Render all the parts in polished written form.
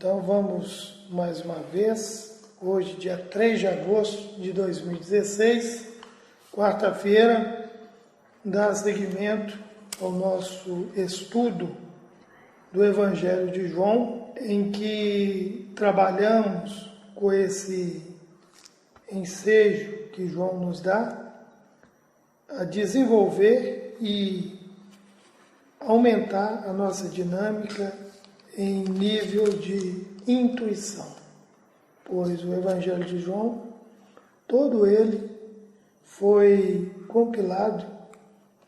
Então vamos mais uma vez, hoje dia 3 de agosto de 2016, quarta-feira, dar seguimento ao nosso estudo do Evangelho de João, em que trabalhamos com esse ensejo que João nos dá a desenvolver e aumentar a nossa dinâmica em nível de intuição, pois o Evangelho de João, todo ele foi compilado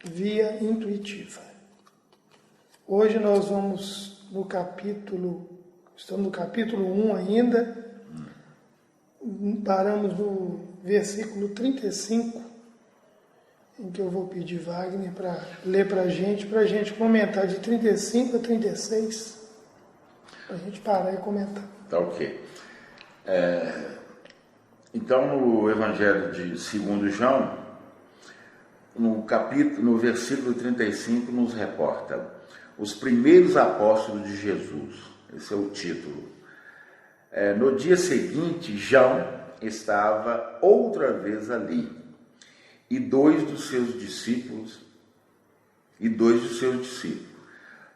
via intuitiva. Hoje nós vamos estamos no capítulo 1 ainda, paramos no versículo 35, em que eu vou pedir Wagner para ler para a gente comentar de 35 a 36, para a gente parar e comentar. Tá ok. Então, no Evangelho de segundo João, no versículo 35, nos reporta os primeiros apóstolos de Jesus. Esse é o título. No dia seguinte, João estava outra vez ali, e dois dos seus discípulos.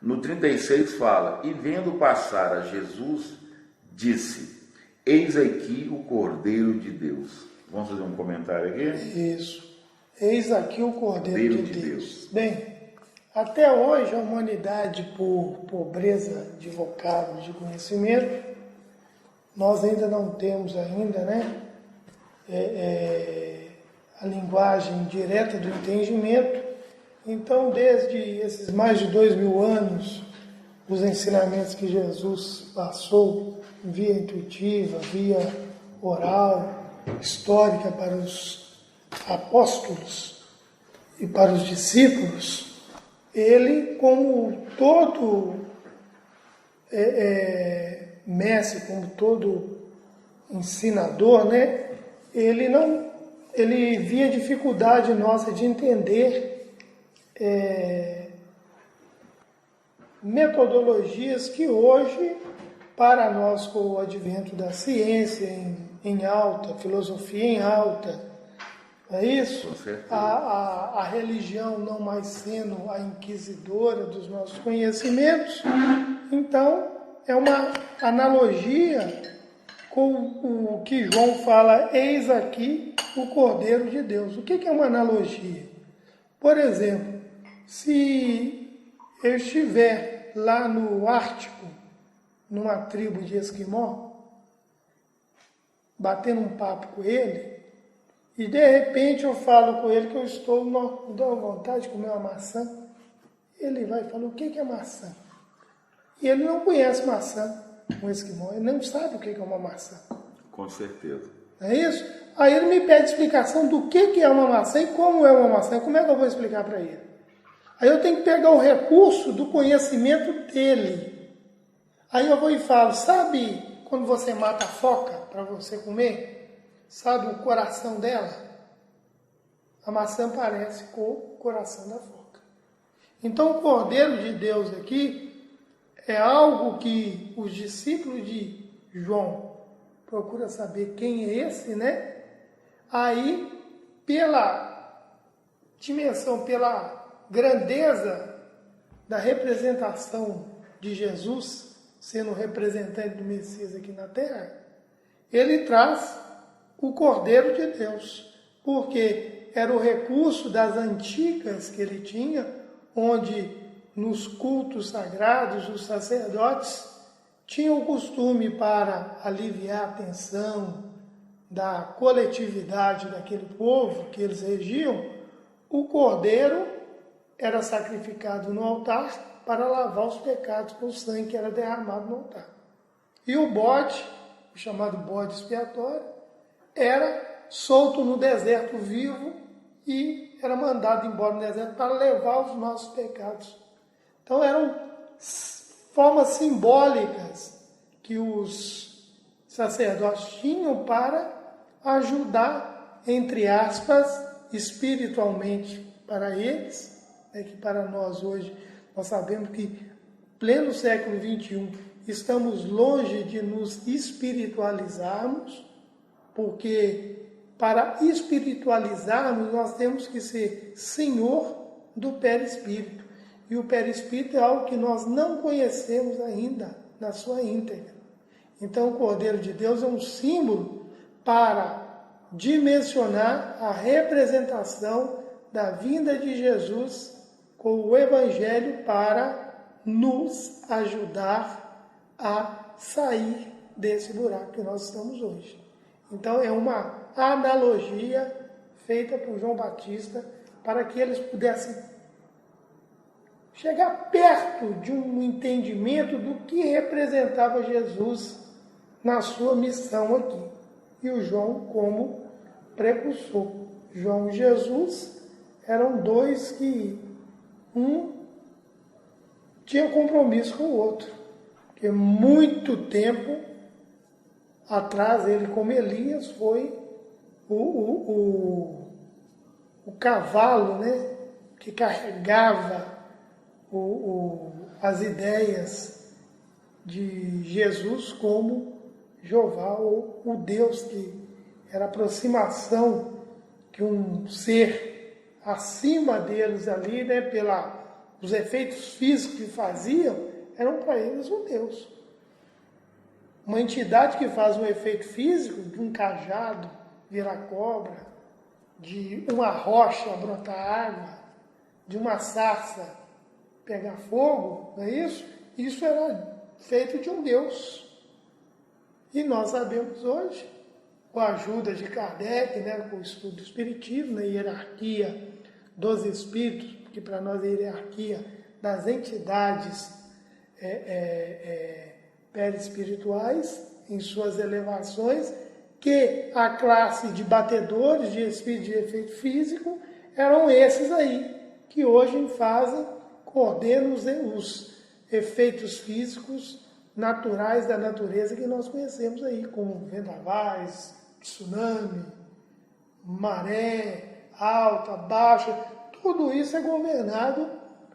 No 36 fala, e vendo passar a Jesus, disse, eis aqui o Cordeiro de Deus. Vamos fazer um comentário aqui? Isso. Eis aqui o Cordeiro de Deus. Bem, até hoje a humanidade, por pobreza de vocábulos, de conhecimento, nós ainda não temos a linguagem direta do entendimento. Então, desde esses mais de 2000 anos, os ensinamentos que Jesus passou via intuitiva, via oral, histórica para os apóstolos e para os discípulos, ele, como todo mestre, como todo ensinador, ele via dificuldade nossa de entender metodologias que hoje, para nós, com o advento da ciência em alta, filosofia em alta, é isso? A religião não mais sendo a inquisidora dos nossos conhecimentos. Então, é uma analogia com o que João fala, eis aqui o Cordeiro de Deus. O que é uma analogia? Por exemplo, se eu estiver lá no Ártico, numa tribo de Esquimó, batendo um papo com ele, e de repente eu falo com ele que eu estou, me dá vontade de comer uma maçã, ele vai e fala, o que é maçã? E ele não conhece maçã, um esquimó, ele não sabe o que é uma maçã. Com certeza. É isso? Aí ele me pede explicação do que é uma maçã e como é uma maçã. Como é que eu vou explicar para ele? Aí eu tenho que pegar o recurso do conhecimento dele. Aí eu vou e falo, sabe quando você mata a foca para você comer? Sabe o coração dela? A maçã parece com o coração da foca. Então o Cordeiro de Deus aqui é algo que os discípulos de João procuram saber quem é esse, Aí, pela dimensão, pela grandeza da representação de Jesus, sendo representante do Messias aqui na Terra, ele traz o Cordeiro de Deus, porque era o recurso das antigas que ele tinha, onde nos cultos sagrados os sacerdotes tinham o costume, para aliviar a tensão da coletividade daquele povo que eles regiam, o cordeiro era sacrificado no altar para lavar os pecados com o sangue que era derramado no altar. E o bode, o chamado bode expiatório, era solto no deserto vivo e era mandado embora no deserto para levar os nossos pecados. Então eram formas simbólicas que os sacerdotes tinham para ajudar, entre aspas, espiritualmente para eles, que para nós hoje, nós sabemos que, pleno século XXI, estamos longe de nos espiritualizarmos, porque para espiritualizarmos nós temos que ser senhor do perispírito. E o perispírito é algo que nós não conhecemos ainda na sua íntegra. Então o Cordeiro de Deus é um símbolo para dimensionar a representação da vinda de Jesus com o Evangelho para nos ajudar a sair desse buraco que nós estamos hoje. Então é uma analogia feita por João Batista para que eles pudessem chegar perto de um entendimento do que representava Jesus na sua missão aqui. E o João como precursor. João e Jesus eram dois que um tinha compromisso com o outro. Porque muito tempo atrás, ele como Elias foi o cavalo, né, que carregava as ideias de Jesus como Jeová, ou o Deus que era a aproximação que um ser acima deles ali, né, os efeitos físicos que faziam, eram para eles um Deus. Uma entidade que faz um efeito físico, de um cajado virar cobra, de uma rocha brotar água, de uma sarça pegar fogo, não é isso? Isso era feito de um Deus. E nós sabemos hoje, com a ajuda de Kardec, né, com o estudo do Espiritismo, na hierarquia dos espíritos, que para nós é a hierarquia das entidades perispirituais, em suas elevações, que a classe de batedores de espírito de efeito físico eram esses aí, que hoje fazem, coordenam os efeitos físicos naturais da natureza que nós conhecemos aí, como vendavais, tsunami, maré alta, baixa, tudo isso é governado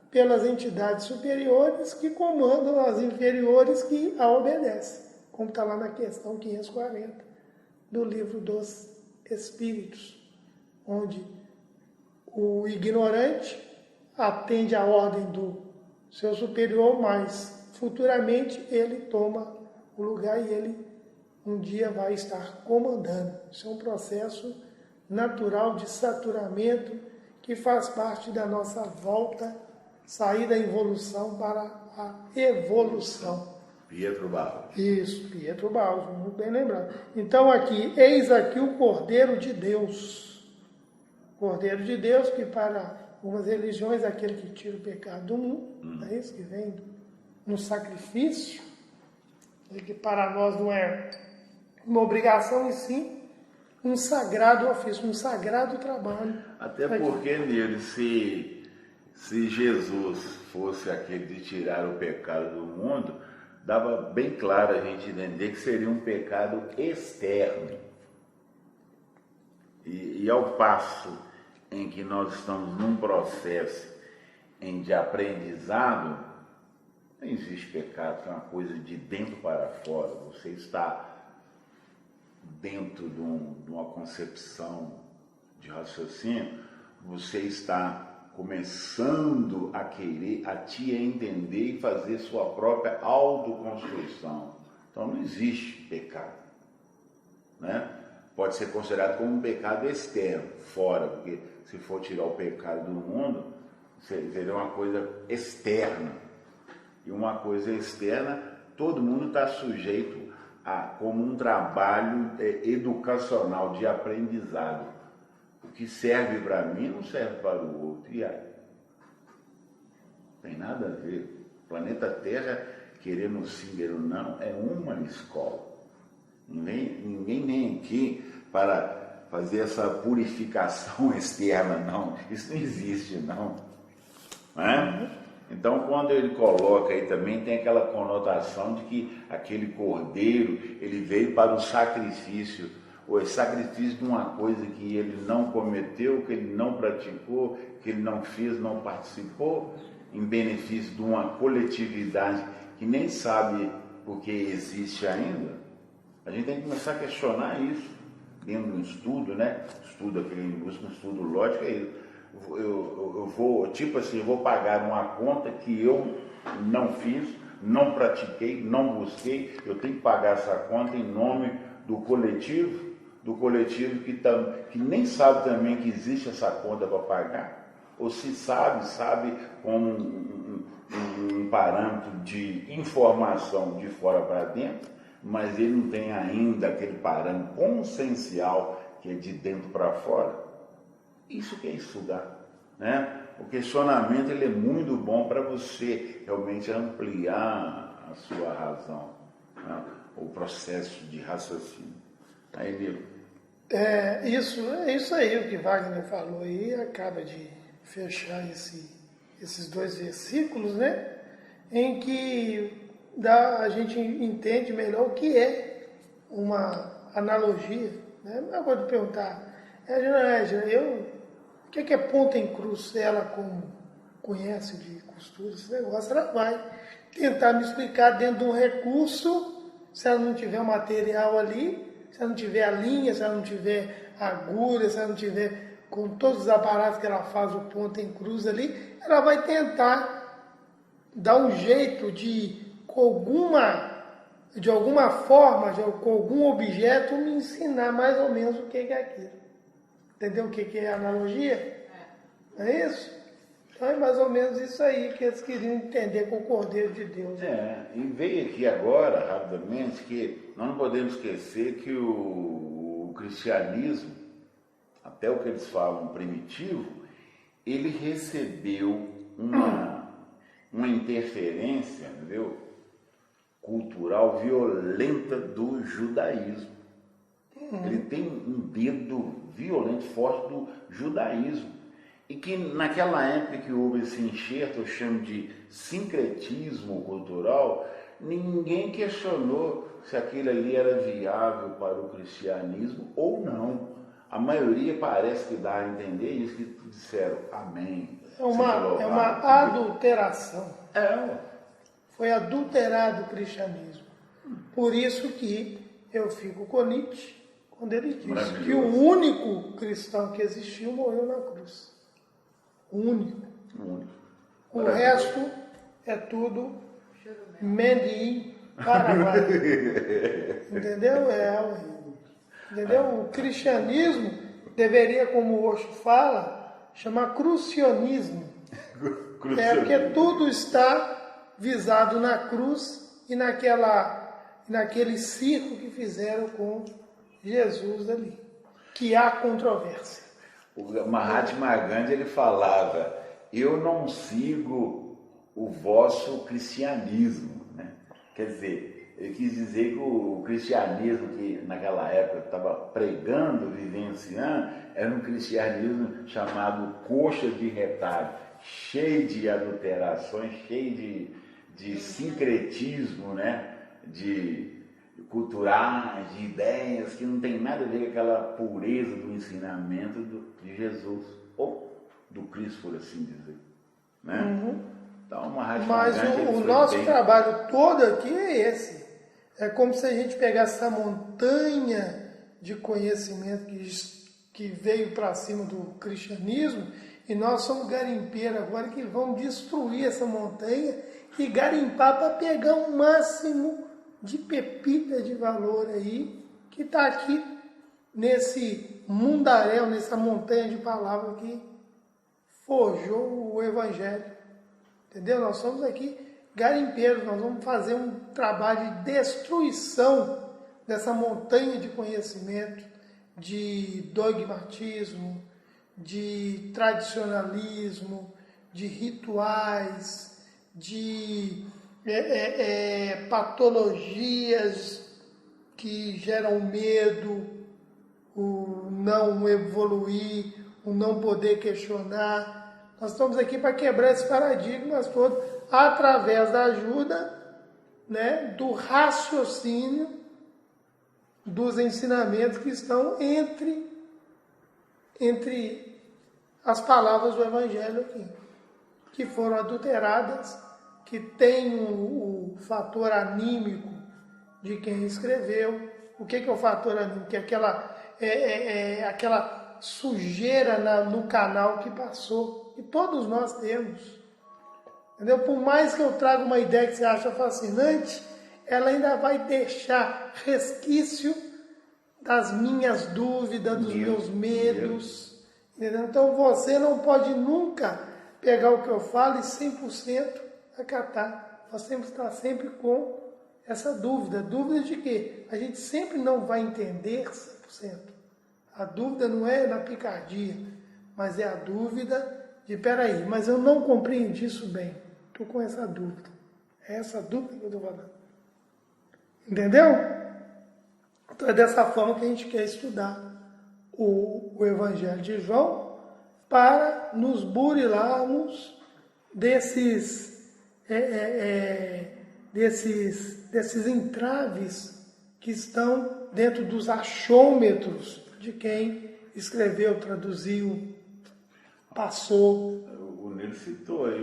pelas entidades superiores que comandam as inferiores que a obedecem, como está lá na questão 540 do livro dos Espíritos, onde o ignorante atende à ordem do seu superior, mas futuramente ele toma o lugar e ele um dia vai estar comandando. Isso é um processo natural de saturamento que faz parte da nossa volta, sair da involução para a evolução. Pietro Barros. Isso, Pietro Barros, muito bem lembrado. Então aqui, eis aqui o Cordeiro de Deus. Cordeiro de Deus, que para algumas religiões é aquele que tira o pecado do mundo, é isso que vem no sacrifício, e que para nós não é uma obrigação, e sim um sagrado ofício, um sagrado trabalho. Até porque nele, se Jesus fosse aquele de tirar o pecado do mundo, dava bem claro a gente entender que seria um pecado externo. E ao passo em que nós estamos num processo de aprendizado, não existe pecado, é uma coisa de dentro para fora. Você está dentro de uma concepção de raciocínio, você está começando a querer, a te entender e fazer sua própria autoconstrução. Então não existe pecado, né? Pode ser considerado como um pecado externo, fora, porque se for tirar o pecado do mundo, seria uma coisa externa. E uma coisa externa, todo mundo está sujeito a, como um trabalho educacional, de aprendizado. O que serve para mim não serve para o outro. E aí? Não tem nada a ver. O planeta Terra, querendo sim, querendo não, é uma escola. Ninguém vem aqui para fazer essa purificação externa, não. Isso não existe, não. Né? Então, quando ele coloca aí também, tem aquela conotação de que aquele cordeiro, ele veio para o sacrifício, ou sacrifício de uma coisa que ele não cometeu, que ele não praticou, que ele não fez, não participou, em benefício de uma coletividade que nem sabe porque existe ainda, a gente tem que começar a questionar isso dentro de um estudo, né? Estudo aquele em busca, um estudo lógico, é isso. Eu vou, tipo assim, eu vou pagar uma conta que eu não fiz, não pratiquei, não busquei, eu tenho que pagar essa conta em nome do coletivo que nem sabe também que existe essa conta para pagar, ou se sabe como um parâmetro de informação de fora para dentro, mas ele não tem ainda aquele parâmetro consciencial que é de dentro para fora. Isso que é estudar, né? O questionamento ele é muito bom para você realmente ampliar a sua razão, né? O processo de raciocínio. Aí, Nilo. É isso aí o que Wagner falou aí, acaba de fechar esses dois versículos, né? Em que a gente entende melhor o que é uma analogia, né? Não é coisa de perguntar, o que é ponta em cruz? Ela, como conhece de costura esse negócio, ela vai tentar me explicar dentro de um recurso, se ela não tiver o material ali, se ela não tiver a linha, se ela não tiver a agulha, se ela não tiver com todos os aparatos que ela faz o ponto em cruz ali, ela vai tentar dar um jeito de alguma forma, com algum objeto, me ensinar mais ou menos o que é aquilo. Entendeu o que é analogia? É isso? Então é mais ou menos isso aí que eles queriam entender com o Cordeiro de Deus. E veio aqui agora, rapidamente, que nós não podemos esquecer que o cristianismo, até o que eles falam primitivo, ele recebeu uma interferência, entendeu? Cultural violenta do judaísmo. Ele tem um dedo violento, forte do judaísmo. E que naquela época que houve esse enxerto, eu chamo de sincretismo cultural, ninguém questionou se aquilo ali era viável para o cristianismo ou não. A maioria parece que dá a entender isso, que disseram amém. É uma adulteração. Foi adulterado o cristianismo. Por isso que eu fico com Nietzsche quando ele diz que o único cristão que existiu morreu na cruz. O único. O resto é tudo Mendim, Paraguai. Entendeu? Entendeu? O cristianismo deveria, como o Osho fala, chamar crucionismo. Porque tudo está visado na cruz e naquele circo que fizeram com Jesus ali, que há controvérsia. O Mahatma Gandhi ele falava: eu não sigo o vosso cristianismo, né? Quer dizer, ele quis dizer que o cristianismo que naquela época estava pregando, vivenciando, era um cristianismo chamado coxa de retalho, cheio de adulterações, cheio de sincretismo, né? De culturais, de ideias que não tem nada a ver com aquela pureza do ensinamento de Jesus, ou do Cristo, por assim dizer. Né? Então, mas o nosso trabalho todo aqui é esse. É como se a gente pegasse essa montanha de conhecimento que veio para cima do cristianismo, e nós somos garimpeiros agora que vamos destruir essa montanha e garimpar para pegar um máximo de pepita de valor aí, que está aqui nesse mundaréu, nessa montanha de palavras que forjou o Evangelho. Entendeu? Nós somos aqui garimpeiros, nós vamos fazer um trabalho de destruição dessa montanha de conhecimento, de dogmatismo, de tradicionalismo, de rituais, de patologias que geram medo, o não evoluir, o não poder questionar. Nós estamos aqui para quebrar esses paradigmas todos através da ajuda, né, do raciocínio dos ensinamentos que estão entre as palavras do Evangelho aqui, que foram adulteradas, que tem o fator anímico de quem escreveu. O que é o fator anônimo? Que é aquela sujeira no canal que passou. E todos nós temos. Entendeu? Por mais que eu traga uma ideia que você acha fascinante, ela ainda vai deixar resquício das minhas dúvidas, dos meus medos. Entendeu? Então você não pode nunca pegar o que eu falo e 100% acatar. Nós temos que estar sempre com essa dúvida. Dúvida de que a gente sempre não vai entender 100%. A dúvida não é na picardia, mas é a dúvida de, peraí, mas eu não compreendi isso bem. Estou com essa dúvida. É essa dúvida que eu estou falando. Entendeu? Então é dessa forma que a gente quer estudar o Evangelho de João para nos burilarmos desses entraves que estão dentro dos achômetros de quem escreveu, traduziu, passou. O Nilo citou aí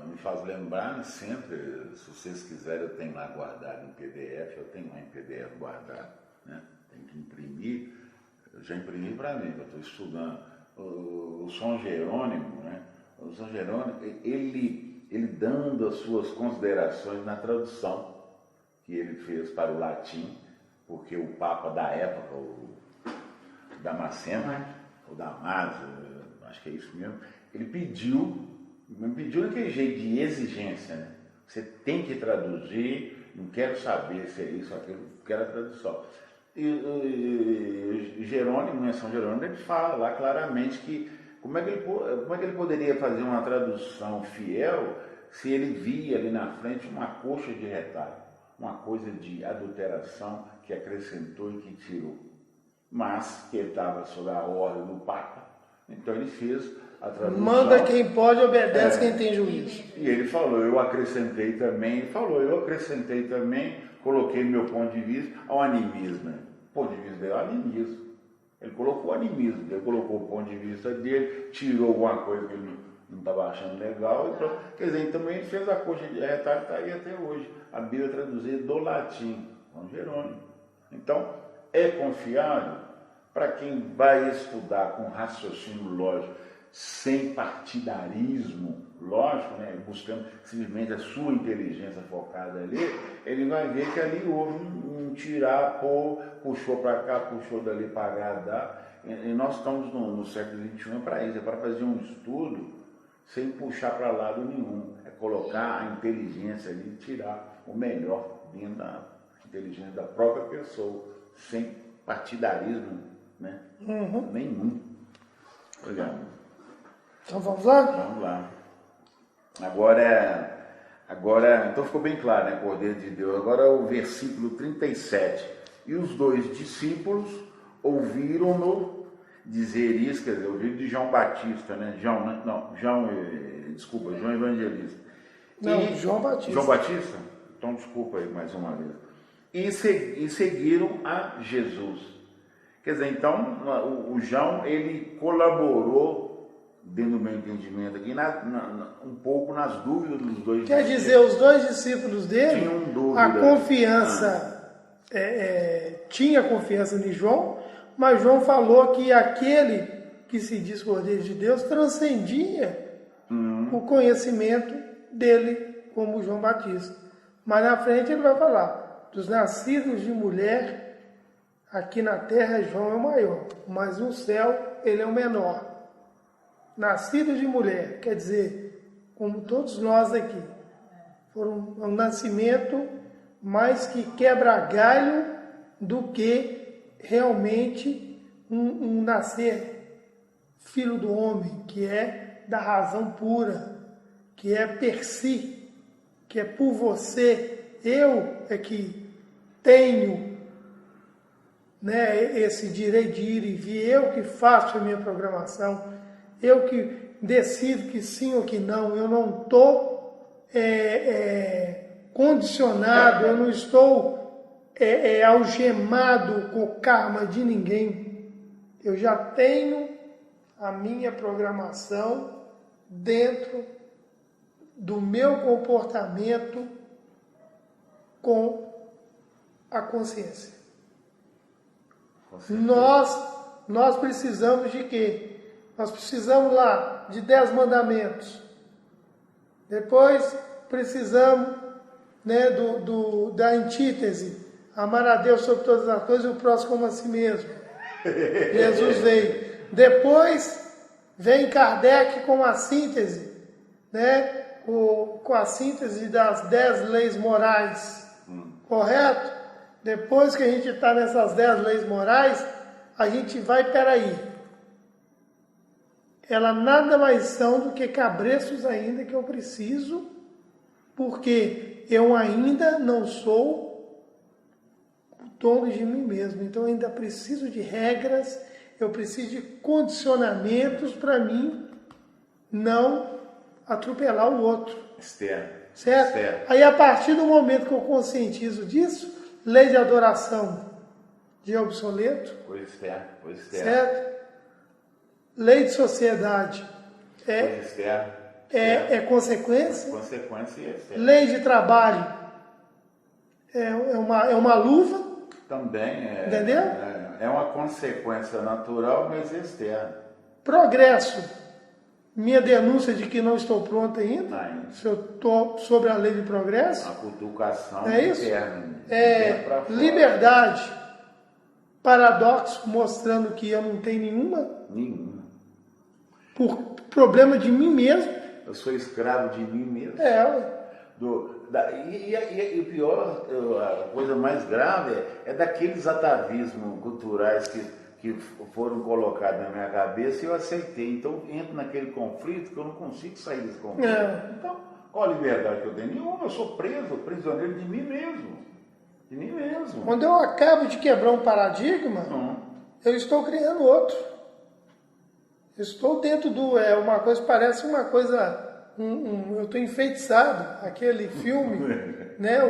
me faz lembrar sempre, se vocês quiserem, eu tenho lá guardado em PDF, eu tenho lá em PDF guardado, né? Tem que imprimir, eu já imprimi para mim, eu estou estudando o São Jerônimo, né? O São Jerônimo, ele dando as suas considerações na tradução que ele fez para o latim, porque o Papa da época, o Damasceno, ou Damaso, acho que é isso mesmo, ele pediu daquele jeito de exigência, né? Você tem que traduzir, não quero saber se é isso ou aquilo, quero a tradução. E Jerônimo, né, São Jerônimo, ele fala lá claramente que como é que ele poderia fazer uma tradução fiel se ele via ali na frente uma coxa de retalho, uma coisa de adulteração que acrescentou e que tirou, mas que ele estava sob a ordem do Papa, então ele fez a tradução. Manda quem pode, obedece quem tem juízo. E ele falou, eu acrescentei também, coloquei meu ponto de vista ao animismo. O ponto de vista dele é o animismo. Ele colocou o animismo, ele colocou o ponto de vista dele, tirou alguma coisa que ele não estava achando legal. Então, quer dizer, também ele fez a coxa de retalho, está aí até hoje. A Bíblia traduzida do latim, São Jerônimo. Então, é confiável para quem vai estudar com raciocínio lógico, sem partidarismo lógico, né, buscando simplesmente a sua inteligência focada ali, ele vai ver que ali houve um tirar, pôr, puxou para cá, puxou dali para agradar. E nós estamos no século XXI para isso, é para fazer um estudo sem puxar para lado nenhum, é colocar a inteligência ali e tirar o melhor dentro da inteligência da própria pessoa, sem partidarismo, né? Nenhum. Obrigado. Então vamos lá? Vamos lá. Agora, então ficou bem claro, né? Cordeiro de Deus. Agora o versículo 37. E os dois discípulos ouviram-no dizer isso, quer dizer, ouviram de João Batista, né? João Evangelista. João Batista. João Batista? Então desculpa aí mais uma vez. E seguiram a Jesus. Quer dizer, então, o João, ele colaborou, dentro do meu entendimento aqui, um pouco nas dúvidas dos dois Quer dizer, os dois discípulos dele, tinham dúvida. a confiança, tinha confiança em João, mas João falou que aquele que se diz Cordeiro de Deus transcendia o conhecimento dele como João Batista. Mas na frente ele vai falar, dos nascidos de mulher, aqui na terra João é o maior, mas no céu ele é o menor. Nascido de mulher, quer dizer, como todos nós aqui, foram um nascimento mais que quebra-galho do que realmente um nascer filho do homem, que é da razão pura, que é per si, que é por você. Eu é que tenho, né, esse direito de ir e vir, eu que faço a minha programação, eu que decido que sim ou que não, eu não estou condicionado, eu não estou algemado com o karma de ninguém. Eu já tenho a minha programação dentro do meu comportamento com a consciência. Com certeza. Nós precisamos de quê? Nós precisamos lá de 10 mandamentos. Depois precisamos, né, da antítese. Amar a Deus sobre todas as coisas e o próximo como a si mesmo. Jesus veio. Depois vem Kardec com a síntese, né? Com a síntese das 10 leis morais. Correto? Depois que a gente está nessas 10 leis morais, a gente vai, peraí. Ela nada mais são do que cabreços ainda que eu preciso, porque eu ainda não sou o dono de mim mesmo. Então eu ainda preciso de regras, eu preciso de condicionamentos para mim não atropelar o outro. Externo. Certo? Externo. Aí a partir do momento que eu conscientizo disso, lei de adoração de obsoleto. Coisa externa. Coisa externa. Certo? Lei de sociedade Coisa externa. é consequência. Consequência e externa. Lei de trabalho é uma luva. Também Entendeu? É uma consequência natural, mas externa. Progresso. Minha denúncia de que não estou pronto ainda. Ainda. Se eu estou sobre a lei de progresso. A cutucação É isso? interna. Dentro pra fora. Liberdade. Paradoxo, mostrando que eu não tenho nenhuma. Nenhuma. Por problema de mim mesmo. Eu sou escravo de mim mesmo. E o pior, a coisa mais grave é daqueles atavismos culturais que foram colocados na minha cabeça e eu aceitei. Então entro naquele conflito que eu não consigo sair desse conflito. Então, qual a liberdade que eu tenho? Nenhuma, eu sou prisioneiro de mim mesmo. De mim mesmo. Quando eu acabo de quebrar um paradigma, eu estou criando outro. Eu estou dentro uma coisa, parece uma coisa. Eu estou enfeitiçado. Aquele filme, né?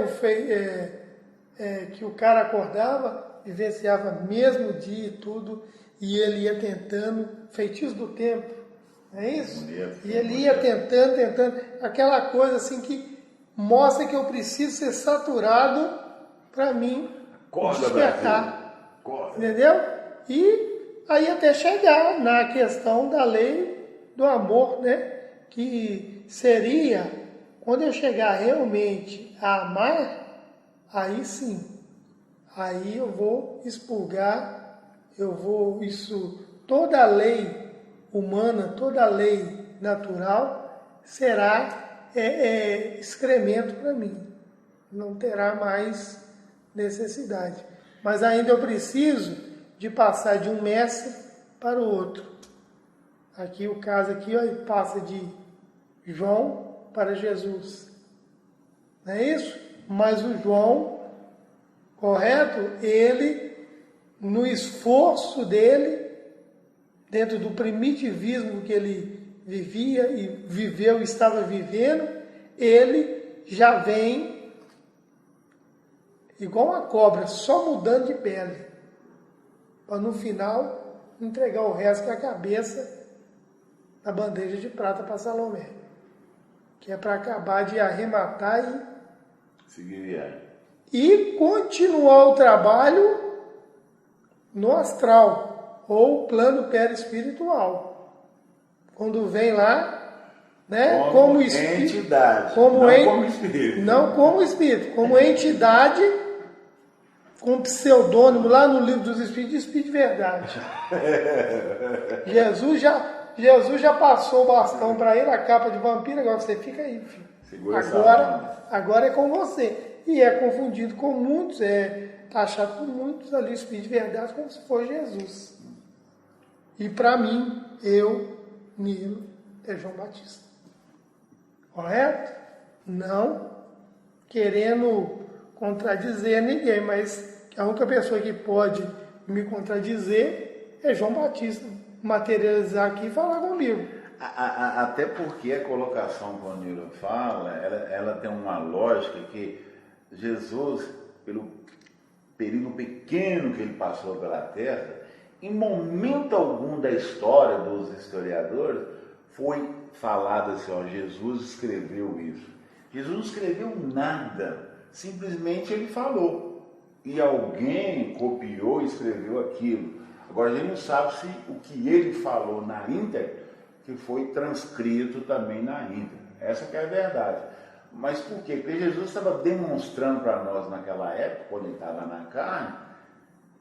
Que o cara acordava, vivenciava mesmo dia e tudo, e ele ia tentando, feitiço do tempo, não é isso? E ele ia tentando, aquela coisa assim que mostra que eu preciso ser saturado para mim despertar. Entendeu? E aí até chegar na questão da lei do amor, né? Que seria, quando eu chegar realmente a amar, aí sim, aí eu vou expurgar, toda a lei humana, toda a lei natural será excremento para mim. Não terá mais necessidade. Mas ainda eu preciso de passar de um mestre para o outro. Aqui o caso aqui, ó, passa de João para Jesus. Não é isso? Mas o João, correto? Ele, no esforço dele, dentro do primitivismo que ele vivia e viveu e estava vivendo, ele já vem igual uma cobra, só mudando de pele, para no final entregar o resto que é a cabeça da bandeja de prata para Salomé, que é para acabar de arrematar e continuar o trabalho no astral ou plano perispiritual. Quando vem lá, né, como entidade, como espírito, não como espírito, como entidade, com pseudônimo lá no livro dos Espíritos, Espírito de Verdade. Jesus já passou o bastão para ele, a capa de vampiro, agora você fica aí, filho. Agora é com você. E é confundido com muitos, taxado por muitos ali, Espírito de Verdade, como se fosse Jesus. E para mim, Nilo, é João Batista. Correto? Não querendo contradizer ninguém, mas a única pessoa que pode me contradizer é João Batista, materializar aqui e falar comigo. Até porque a colocação que o Nilo fala, ela tem uma lógica que Jesus, pelo período pequeno que ele passou pela Terra, em momento algum da história dos historiadores, foi falado assim, ó, Jesus escreveu isso. Jesus não escreveu nada, simplesmente ele falou. e alguém copiou e escreveu aquilo. Agora a gente não sabe se o que ele falou na íntegra que foi transcrito também na íntegra. Essa que é a verdade. Mas por quê? Porque Jesus estava demonstrando para nós naquela época, quando ele estava na carne,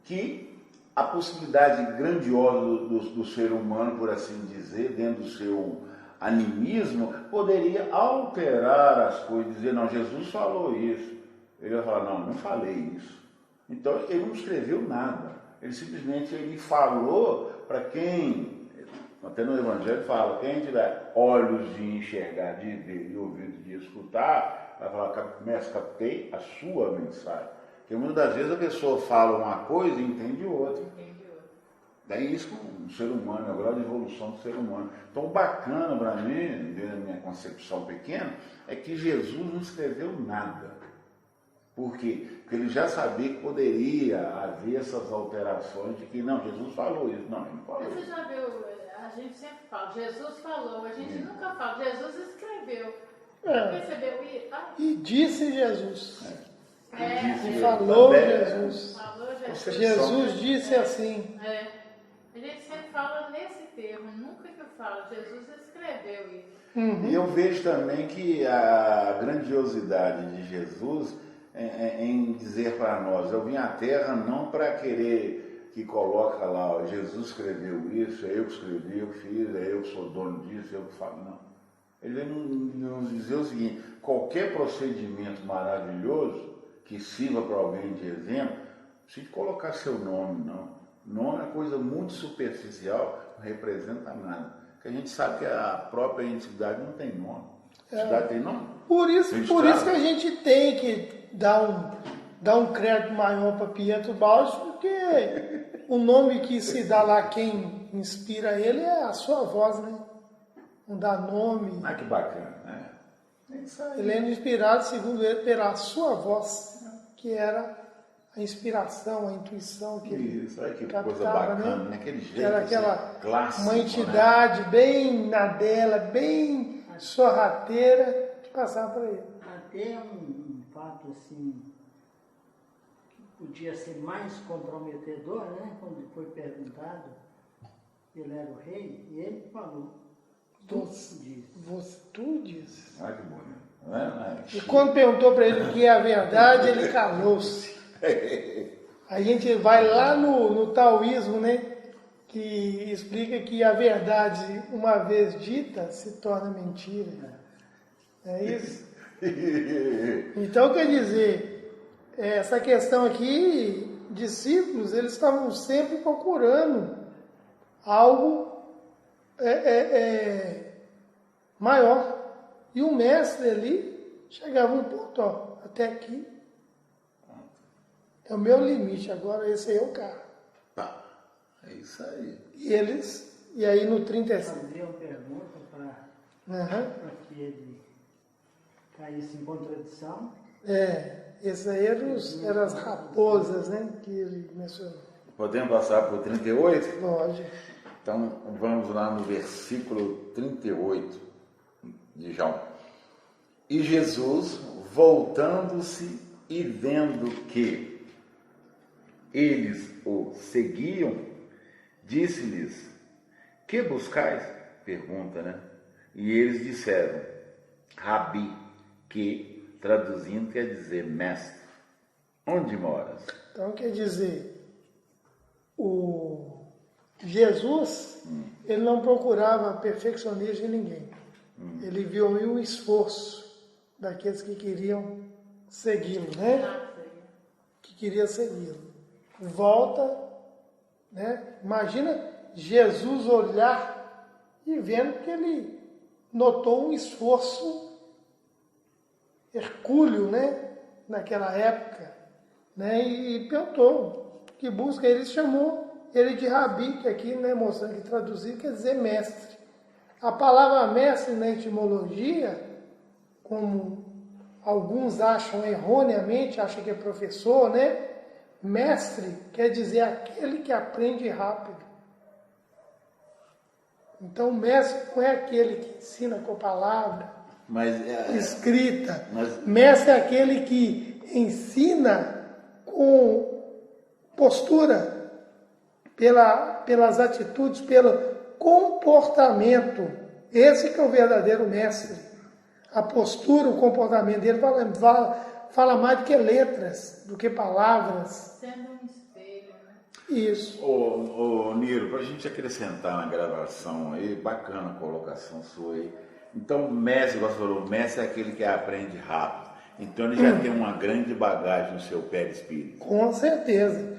que a possibilidade grandiosa do ser humano, por assim dizer, dentro do seu animismo, poderia alterar as coisas, dizer, não, Jesus falou isso. Ele ia falar, não, não falei isso. Então ele não escreveu nada. Ele simplesmente falou para quem, até no Evangelho fala, quem tiver olhos de enxergar, de ver e ouvidos de escutar, vai falar, mestre, captei a sua mensagem. Porque muitas das vezes a pessoa fala uma coisa e entende outra. É isso com o ser humano, é o grau de evolução do ser humano. Então, o bacana para mim, dentro da minha concepção pequena, é que Jesus não escreveu nada. Por quê? Porque ele já sabia que poderia haver essas alterações de que, não, Jesus falou isso. Não, ele não falou. Você já viu, a gente sempre fala, Jesus falou, a gente nunca fala, Jesus escreveu. Percebeu isso? E disse Jesus. Disse, E falou também, Jesus. Falou Jesus. Jesus disse assim. A gente sempre fala nesse termo, nunca que eu falo, Jesus escreveu isso. E eu vejo também que a grandiosidade de Jesus em dizer para nós, eu vim à Terra não para querer que coloca lá, ó, Jesus escreveu isso, é eu que escrevi, eu fiz, é eu que sou dono disso, é eu que falo, não. Ele nos dizer o seguinte, qualquer procedimento maravilhoso que sirva para alguém de exemplo, não precisa colocar seu nome, não. Nome é coisa muito superficial, não representa nada. Porque a gente sabe que a própria entidade não tem nome. A entidade tem nome? Por isso que a gente tem que dar um crédito maior para Pietro Baldi, porque o nome que se dá lá, quem inspira ele, é a sua voz, né? Não dá nome. Ah, que bacana, né? É isso aí. Ele é inspirado, segundo ele, pela sua voz, que era a inspiração, a intuição que ele isso, olha que captava, coisa bacana, né? Aquele jeito, era aquela clássico, uma entidade bem na dela, bem sorrateira, que passava para ele. Até um fato assim, que podia ser mais comprometedor, né? Quando foi perguntado, ele era o rei, e ele falou, tu disse. Olha que bonito. Não é? E quando perguntou para ele o que é a verdade, ele calou-se. A gente vai lá no taoísmo, né? Que explica que a verdade, uma vez dita, se torna mentira. É isso? Então, quer dizer, essa questão aqui, discípulos, eles estavam sempre procurando algo maior. E o mestre ali chegava um ponto, ó, até aqui. É o meu limite, agora esse aí é o cara. Tá, é isso aí. E aí no 35. Faziam pergunta para que ele caísse em contradição. Esses aí eram as raposas, né, que ele mencionou. Podemos passar para o 38? Pode. Então, vamos lá no versículo 38 de João. E Jesus, voltando-se e vendo que eles o seguiam, disse-lhes, que buscais? Pergunta, né? E eles disseram, Rabi, que traduzindo quer dizer mestre, onde moras? Então quer dizer, o Jesus, ele não procurava perfeccionismo em ninguém. Ele viu o esforço daqueles que queriam segui-lo, né? Que queria segui-lo. Volta, né? Imagina Jesus olhar e vendo que ele notou um esforço hercúleo, né? Naquela época, né? E perguntou que busca. Ele chamou ele de Rabi, que aqui, né, mostrando que traduzir quer dizer mestre. A palavra mestre na etimologia, como alguns acham erroneamente, acham que é professor, né? Mestre quer dizer aquele que aprende rápido. Então, o mestre não é aquele que ensina com a palavra escrita. Mestre é aquele que ensina com postura, pelas atitudes, pelo comportamento. Esse que é o verdadeiro mestre. A postura, o comportamento dele fala mais do que letras, do que palavras. Sendo um espelho, né? Isso. Ô Niro, para a gente acrescentar na gravação aí, bacana a colocação sua aí. Então, o mestre, você falou, o mestre é aquele que aprende rápido. Então, ele já tem uma grande bagagem no seu perispírito. Com certeza.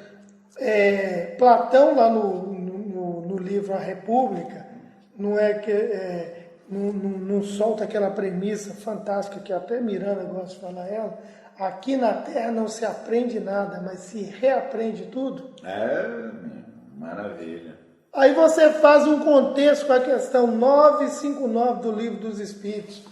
Platão, lá no livro A República, não solta aquela premissa fantástica que até Miranda gosta de falar ela. Aqui na Terra não se aprende nada, mas se reaprende tudo. Maravilha. Aí você faz um contexto com a questão 959 do Livro dos Espíritos,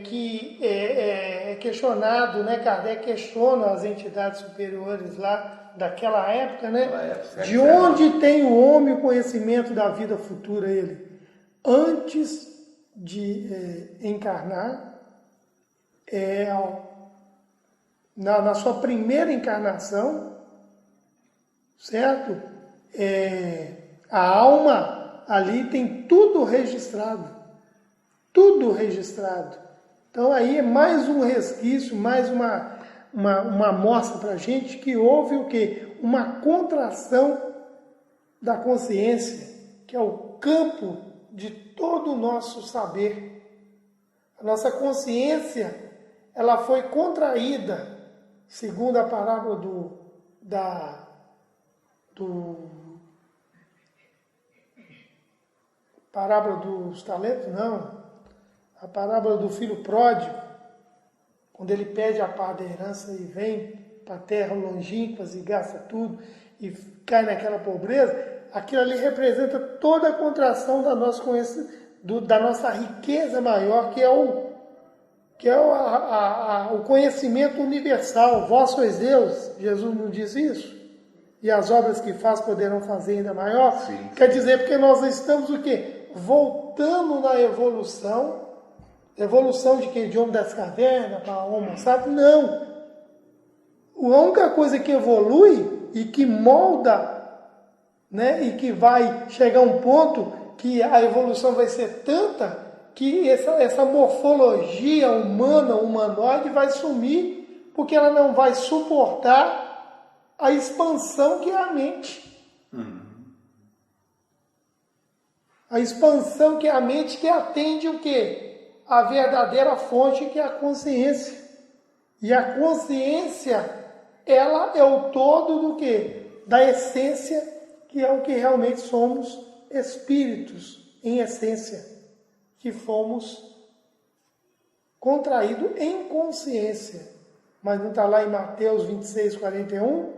que é questionado, né? Kardec questiona as entidades superiores lá daquela época, né? De onde tem o homem o conhecimento da vida futura, ele? Antes de encarnar, na sua primeira encarnação, certo? A alma ali tem tudo registrado. Tudo registrado. Então aí é mais um resquício, mais uma amostra para a gente que houve o quê? Uma contração da consciência, que é o campo de todo o nosso saber. A nossa consciência, ela foi contraída, segundo a parábola parábola dos talentos, não. A parábola do filho pródigo, quando ele pede a parte da herança e vem para a terra longínquas e gasta tudo e cai naquela pobreza, aquilo ali representa toda a contração da nossa da nossa riqueza maior, que é o conhecimento universal. Vós sois Deus, Jesus não diz isso? E as obras que faz poderão fazer ainda maior? Sim. Quer dizer, porque nós estamos o quê? Voltando na evolução. Evolução de quê? De homem das cavernas para homo sapiens? Não. A única coisa que evolui e que molda, né, e que vai chegar a um ponto que a evolução vai ser tanta que essa morfologia humana, humanoide, vai sumir, porque ela não vai suportar a expansão que é a mente. A expansão que é a mente, que atende o quê? A verdadeira fonte, que é a consciência. E a consciência, ela é o todo do quê? Da essência, que é o que realmente somos, espíritos em essência, que fomos contraídos em consciência. Mas não está lá em Mateus 26, 41?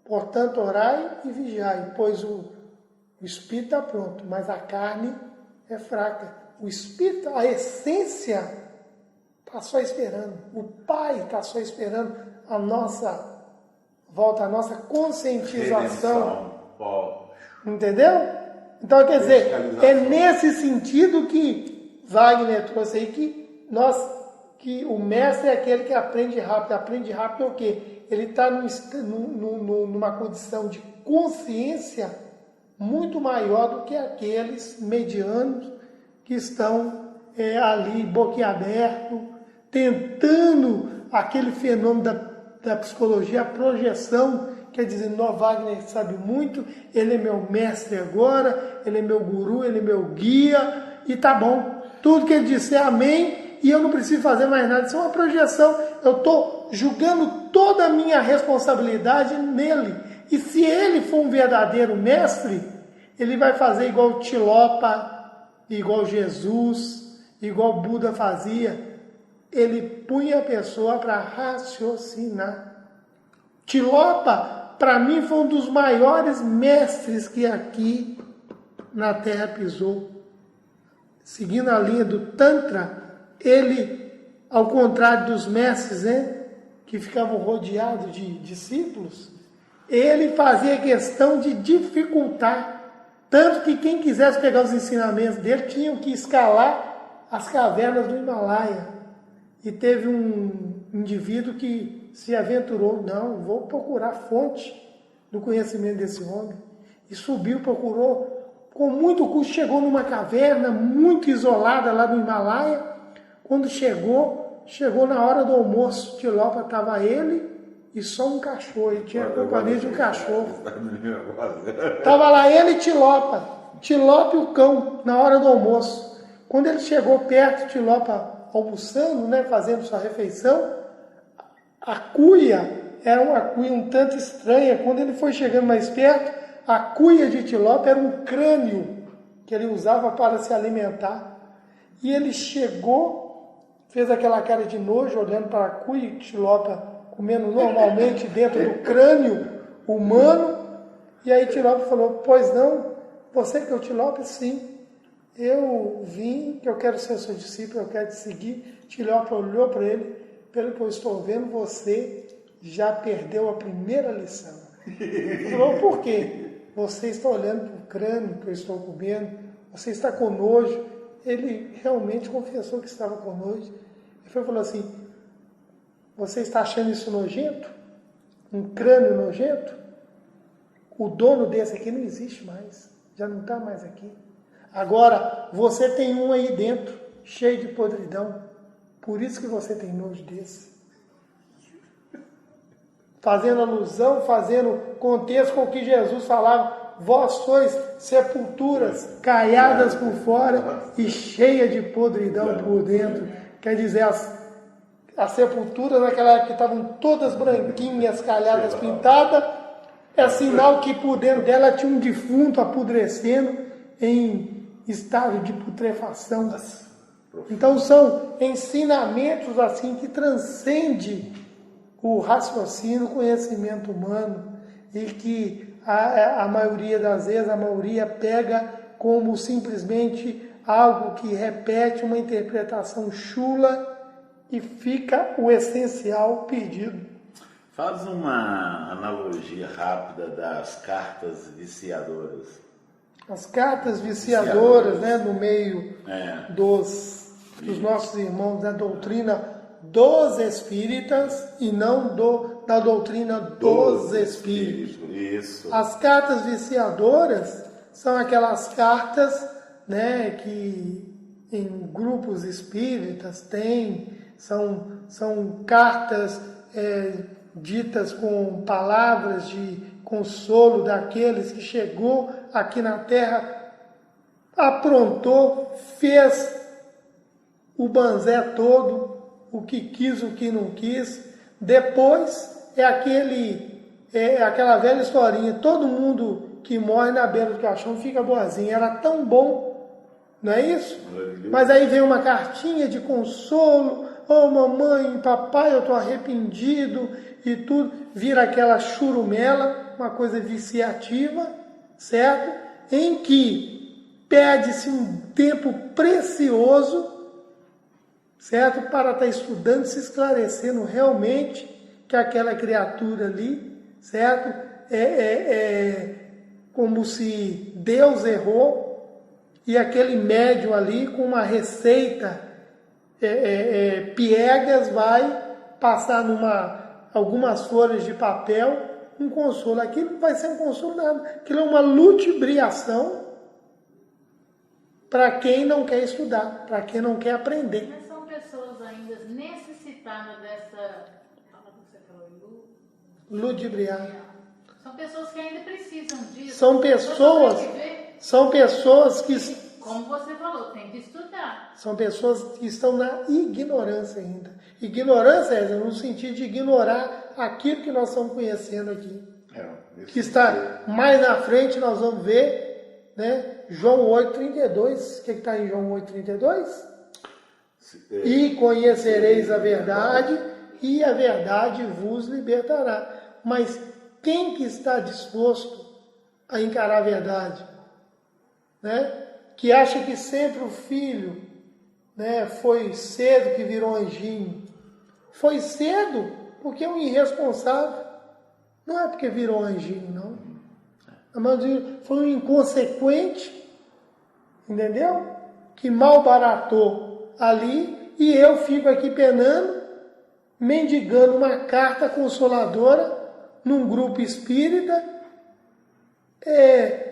Portanto, orai e vigiai, pois o espírito está pronto, mas a carne é fraca. O espírito, a essência, está só esperando. O Pai está só esperando a nossa volta, a nossa conscientização. Entendeu? Então, quer dizer, é nesse sentido que Wagner trouxe aí que o mestre é aquele que aprende rápido. Aprende rápido é o quê? Ele está numa condição de consciência muito maior do que aqueles medianos que estão ali boquiaberto, tentando aquele fenômeno da psicologia, a projeção, quer dizer, Wagner sabe muito, ele é meu mestre agora, ele é meu guru, ele é meu guia, e tá bom. Tudo que ele disser amém, e eu não preciso fazer mais nada. Isso é uma projeção. Eu estou julgando toda a minha responsabilidade nele. E se ele for um verdadeiro mestre, ele vai fazer igual Tilopa, igual Jesus, igual Buda fazia. Ele punha a pessoa para raciocinar. Tilopa, para mim, foi um dos maiores mestres que aqui na Terra pisou. Seguindo a linha do Tantra, ele, ao contrário dos mestres, né, que ficavam rodeados de discípulos, ele fazia questão de dificultar. Tanto que quem quisesse pegar os ensinamentos dele tinha que escalar as cavernas do Himalaia. E teve um indivíduo que se aventurou, não, vou procurar a fonte do conhecimento desse homem. E subiu, procurou, com muito custo, chegou numa caverna muito isolada lá no Himalaia. Quando chegou na hora do almoço, Tilopa estava ele e só um cachorro, ele tinha a companhia de um cachorro. Estava lá ele e Tilopa e o cão, na hora do almoço. Quando ele chegou perto, Tilopa almoçando, né, fazendo sua refeição, a cuia era uma cuia um tanto estranha. Quando ele foi chegando mais perto, a cuia de Tilopa era um crânio que ele usava para se alimentar. E ele chegou, fez aquela cara de nojo, olhando para a cuia e Tilopa comendo normalmente dentro do crânio humano. E aí Tilopa falou, pois não, você que é o Tilopa? Sim, eu vim, que eu quero ser seu discípulo, eu quero te seguir. Tilopa olhou para ele, pelo que eu estou vendo, você já perdeu a primeira lição. Ele falou, por quê? Você está olhando para o crânio que eu estou comendo, você está com nojo. Ele realmente confessou que estava com nojo. Ele falou assim, você está achando isso nojento? Um crânio nojento? O dono desse aqui não existe mais, já não está mais aqui. Agora, você tem um aí dentro, cheio de podridão, por isso que você tem nojo desse. Fazendo alusão, fazendo contexto com o que Jesus falava, vós sois sepulturas caiadas por fora e cheias de podridão por dentro. Quer dizer, as sepulturas naquela época estavam todas branquinhas, calhadas, pintadas, é sinal que por dentro dela tinha um defunto apodrecendo em estado de putrefação. Então são ensinamentos assim que transcendem o raciocínio, o conhecimento humano, e que a maioria das vezes, a maioria pega como simplesmente algo que repete uma interpretação chula e fica o essencial perdido. Faz uma analogia rápida das cartas viciadoras. As cartas viciadoras, né, no meio dos nossos irmãos da doutrina dos espíritas e não da doutrina dos espíritos. Isso. As cartas viciadoras são aquelas cartas, né, que em grupos espíritas tem, são cartas ditas com palavras de consolo daqueles que chegou aqui na Terra, aprontou, fez o banzé todo, o que quis, o que não quis. Depois é aquela velha historinha, todo mundo que morre na beira do caixão fica boazinho, era tão bom, não é isso? Mas aí vem uma cartinha de consolo, mamãe, papai, eu estou arrependido e tudo, vira aquela churumela, uma coisa viciativa, certo? Em que perde-se um tempo precioso, certo? Para estar estudando, se esclarecendo realmente que aquela criatura ali, certo? Como se Deus errou e aquele médium ali com uma receita piegas vai passar algumas folhas de papel um consolo. Aquilo não vai ser um consolo nada. Aquilo é uma ludibriação para quem não quer estudar, para quem não quer aprender. Mas são pessoas ainda necessitadas dessa... Fala que você falou, ludibriar. São pessoas que ainda precisam disso. São pessoas que... Como você falou, tem que estudar. São pessoas que estão na ignorância ainda. Ignorância é no sentido de ignorar aquilo que nós estamos conhecendo aqui. Que está mais na frente, nós vamos ver, né? João 8,32. O que está em João 8,32? E conhecereis a verdade, e a verdade vos libertará. Mas quem que está disposto a encarar a verdade? Né? Que acha que sempre o filho, né, foi cedo que virou anjinho. Foi cedo porque é um irresponsável. Não é porque virou anjinho, não. Foi um inconsequente, entendeu? Que mal baratou ali e eu fico aqui penando mendigando uma carta consoladora num grupo espírita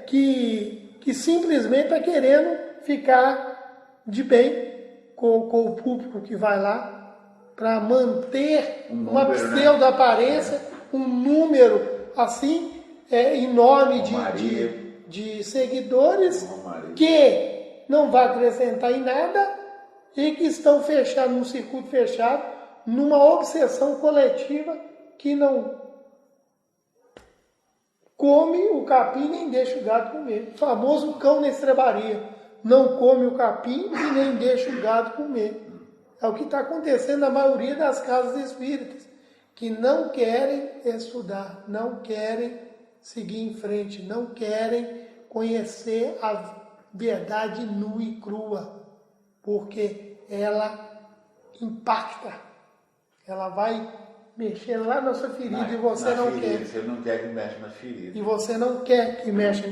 que simplesmente está querendo ficar de bem com o público que vai lá para manter uma pseudo-aparência, um número assim enorme de seguidores que não vai acrescentar em nada e que estão fechados num circuito fechado, numa obsessão coletiva que não come o capim nem deixa o gado comer. O famoso cão na estrebaria. Não come o capim e nem deixa o gado comer. É o que está acontecendo na maioria das casas espíritas, que não querem estudar, não querem seguir em frente, não querem conhecer a verdade nua e crua, porque ela impacta, ela vai mexer lá na sua ferida e você não quer. Você não quer que mexa na ferida. E você não quer que mexa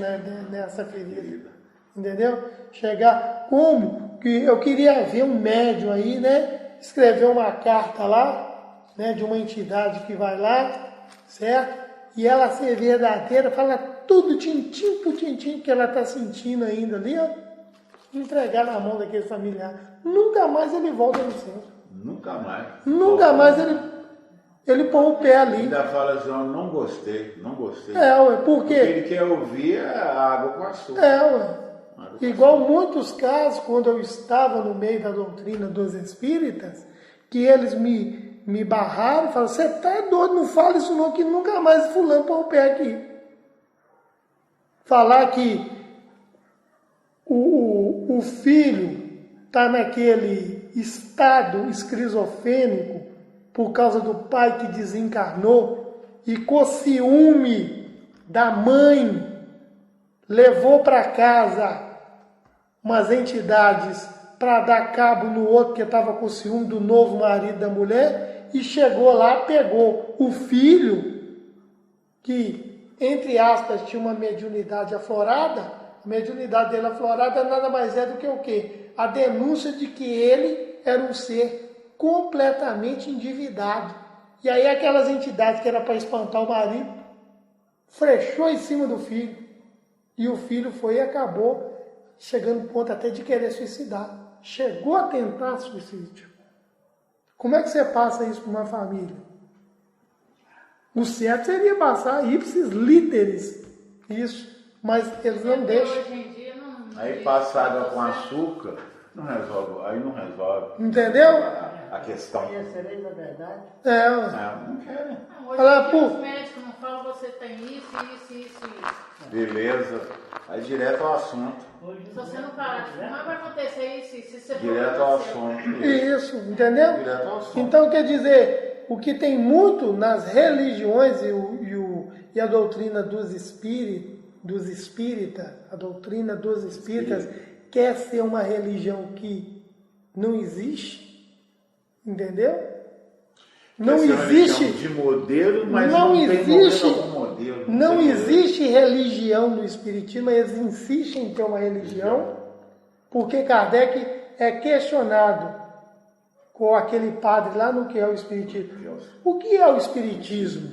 nessa ferida. Entendeu? Chegar como que eu queria ver um médium aí, né? Escrever uma carta lá, né? De uma entidade que vai lá, certo? E ela ser verdadeira, fala tudo tintim por tintim que ela está sentindo ainda ali, ó. Entregar na mão daquele familiar. Nunca mais ele volta no centro. Nunca mais. Nunca mais ele põe o pé ali. Ainda fala assim, não gostei. Ué, por quê? Porque ele quer ouvir a água com açúcar. Ué. Igual muitos casos, quando eu estava no meio da doutrina dos espíritas, que eles me barraram, falaram, você tá doido, não fala isso não, que nunca mais fulano põe o pé aqui. Falar que o filho está naquele estado esquizofrênico por causa do pai que desencarnou e com ciúme da mãe levou para casa umas entidades para dar cabo no outro que estava com ciúme do novo marido da mulher e chegou lá, pegou o filho que, entre aspas, tinha uma mediunidade aflorada. A mediunidade dele aflorada nada mais é do que o quê? A denúncia de que ele era um ser completamente endividado. E aí aquelas entidades que era para espantar o marido, frechou em cima do filho. E o filho foi e acabou chegando ao ponto até de querer suicidar. Chegou a tentar suicídio. Como é que você passa isso para uma família? O certo seria passar ipsis literis isso, mas eles não deixam. Hoje em dia não. Aí passa água com açúcar, não resolve. Entendeu? A questão. Conhecereis a verdade? Não querem. Hoje Falar, em dia pô. os médicos não falam, você tem isso. Beleza. Aí direto ao assunto. Se você não parar de fumar, vai acontecer isso. Se você Direto ao assunto. Isso, entendeu? Direto ao assunto. Então, quer dizer, o que tem muito nas religiões e a doutrina dos espíritas, a doutrina dos espíritas quer ser uma religião que não existe, entendeu? Não existe de modelo, mas não existe modelo. não existe religião no espiritismo, eles insistem em ter uma religião, porque Kardec é questionado com aquele padre lá no que é o espiritismo. O que é o espiritismo?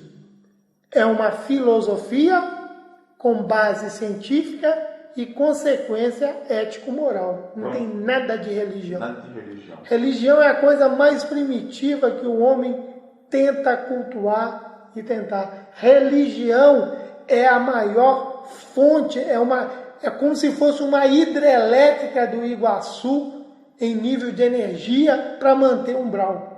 É uma filosofia com base científica e consequência ético-moral. Não tem nada de religião. Nada de religião. Religião é a coisa mais primitiva que o homem tenta cultuar e tentar. Religião é a maior fonte, é como se fosse uma hidrelétrica do Iguaçu em nível de energia para manter um umbral.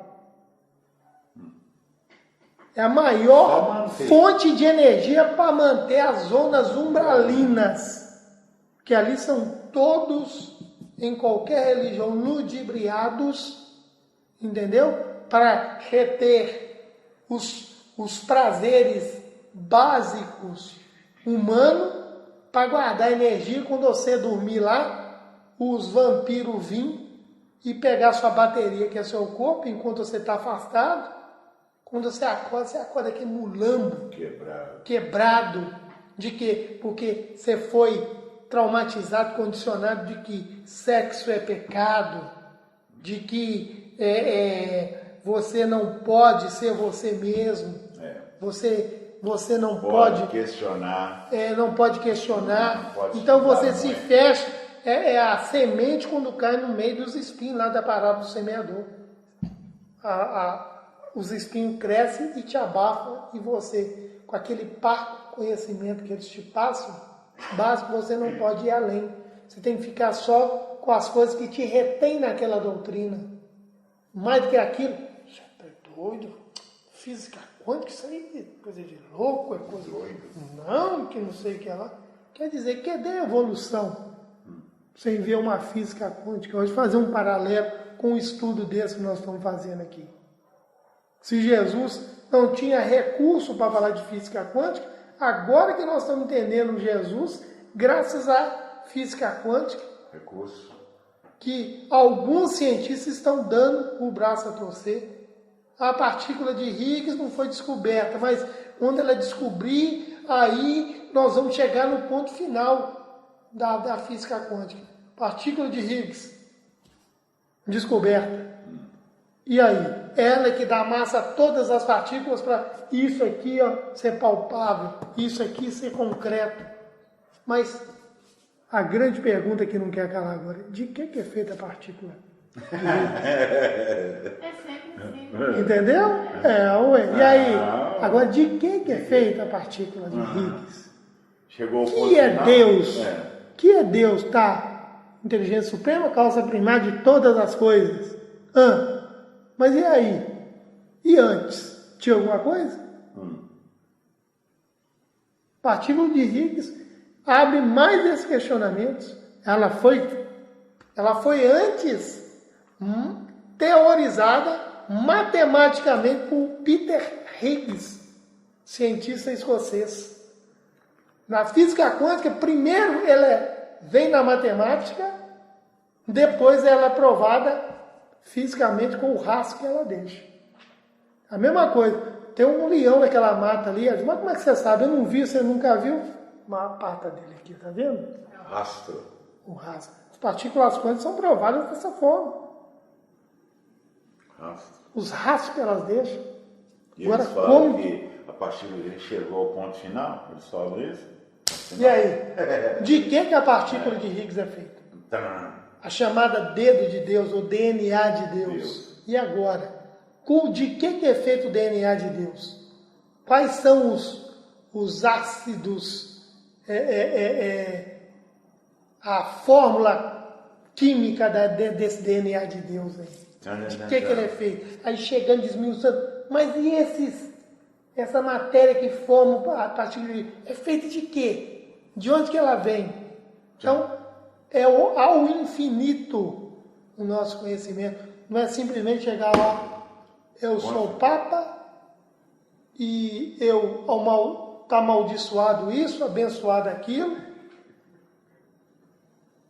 É a maior fonte de energia para manter as zonas umbralinas, que ali são todos, em qualquer religião, ludibriados, entendeu? Para reter os prazeres básicos humanos, para guardar energia quando você dormir lá, os vampiros virem e pegar sua bateria, que é seu corpo, enquanto você está afastado. Quando você acorda aqui mulambo, quebrado. De quê? Porque você foi traumatizado, condicionado de que sexo é pecado, de que você não pode ser você mesmo. Você não pode questionar. Não pode questionar. Não pode então você estudar, se fecha. É a semente quando cai no meio dos espinhos lá da parábola do semeador. Os espinhos crescem e te abafam, e você, com aquele parco conhecimento que eles te passam, básico, você não pode ir além. Você tem que ficar só com as coisas que te retém naquela doutrina. Mais do que aquilo, você é doido, física quântica, isso aí é coisa de louco, é coisa doido. Não, que não sei o que é lá. Quer dizer, cadê a evolução? Sem ver uma física quântica. Hoje fazer um paralelo com o estudo desse que nós estamos fazendo aqui. Se Jesus não tinha recurso para falar de física quântica, agora que nós estamos entendendo Jesus, graças à física quântica, recurso, que alguns cientistas estão dando o braço a torcer. A partícula de Higgs não foi descoberta, mas quando ela descobrir, aí nós vamos chegar no ponto final da física quântica. Partícula de Higgs descoberta. E aí? Ela que dá massa a todas as partículas para isso aqui ser palpável, isso aqui ser concreto. Mas a grande pergunta que não quer calar agora, de que é feita a partícula? Entendeu? E aí? Agora, de que é feita a partícula de Higgs? Chegou o que é final? Deus? Que é Deus, tá? Inteligência suprema, causa primária de todas as coisas. Mas e aí? E antes? Tinha alguma coisa? Partícula de Higgs abre mais esses questionamentos. Ela foi antes teorizada matematicamente por Peter Higgs, cientista escocês. Na física quântica, primeiro ela vem na matemática, depois ela é provada fisicamente com o rastro que ela deixa. A mesma coisa, tem um leão naquela mata ali, mas como é que você sabe? Eu não vi, você nunca viu? Uma pata dele aqui, tá vendo? Rastro. O rastro. As partículas quânticas são provadas dessa forma. Rastro. Os rastros que elas deixam. E agora, eles falam que a partícula dele chegou ao ponto final? Eles falam isso? E aí? De que a partícula de Higgs é feita? A chamada dedo de Deus, ou DNA de Deus. E agora? De que é feito o DNA de Deus? Quais são os ácidos, a fórmula química desse DNA de Deus aí? De que ele é feito? Aí chegando, desmiuçando, mas e essa matéria que forma a partícula de Higgs? É feita de quê? De onde que ela vem? Então, ao infinito o nosso conhecimento. Não é simplesmente chegar lá, eu sou o Papa e está amaldiçoado isso, abençoado aquilo.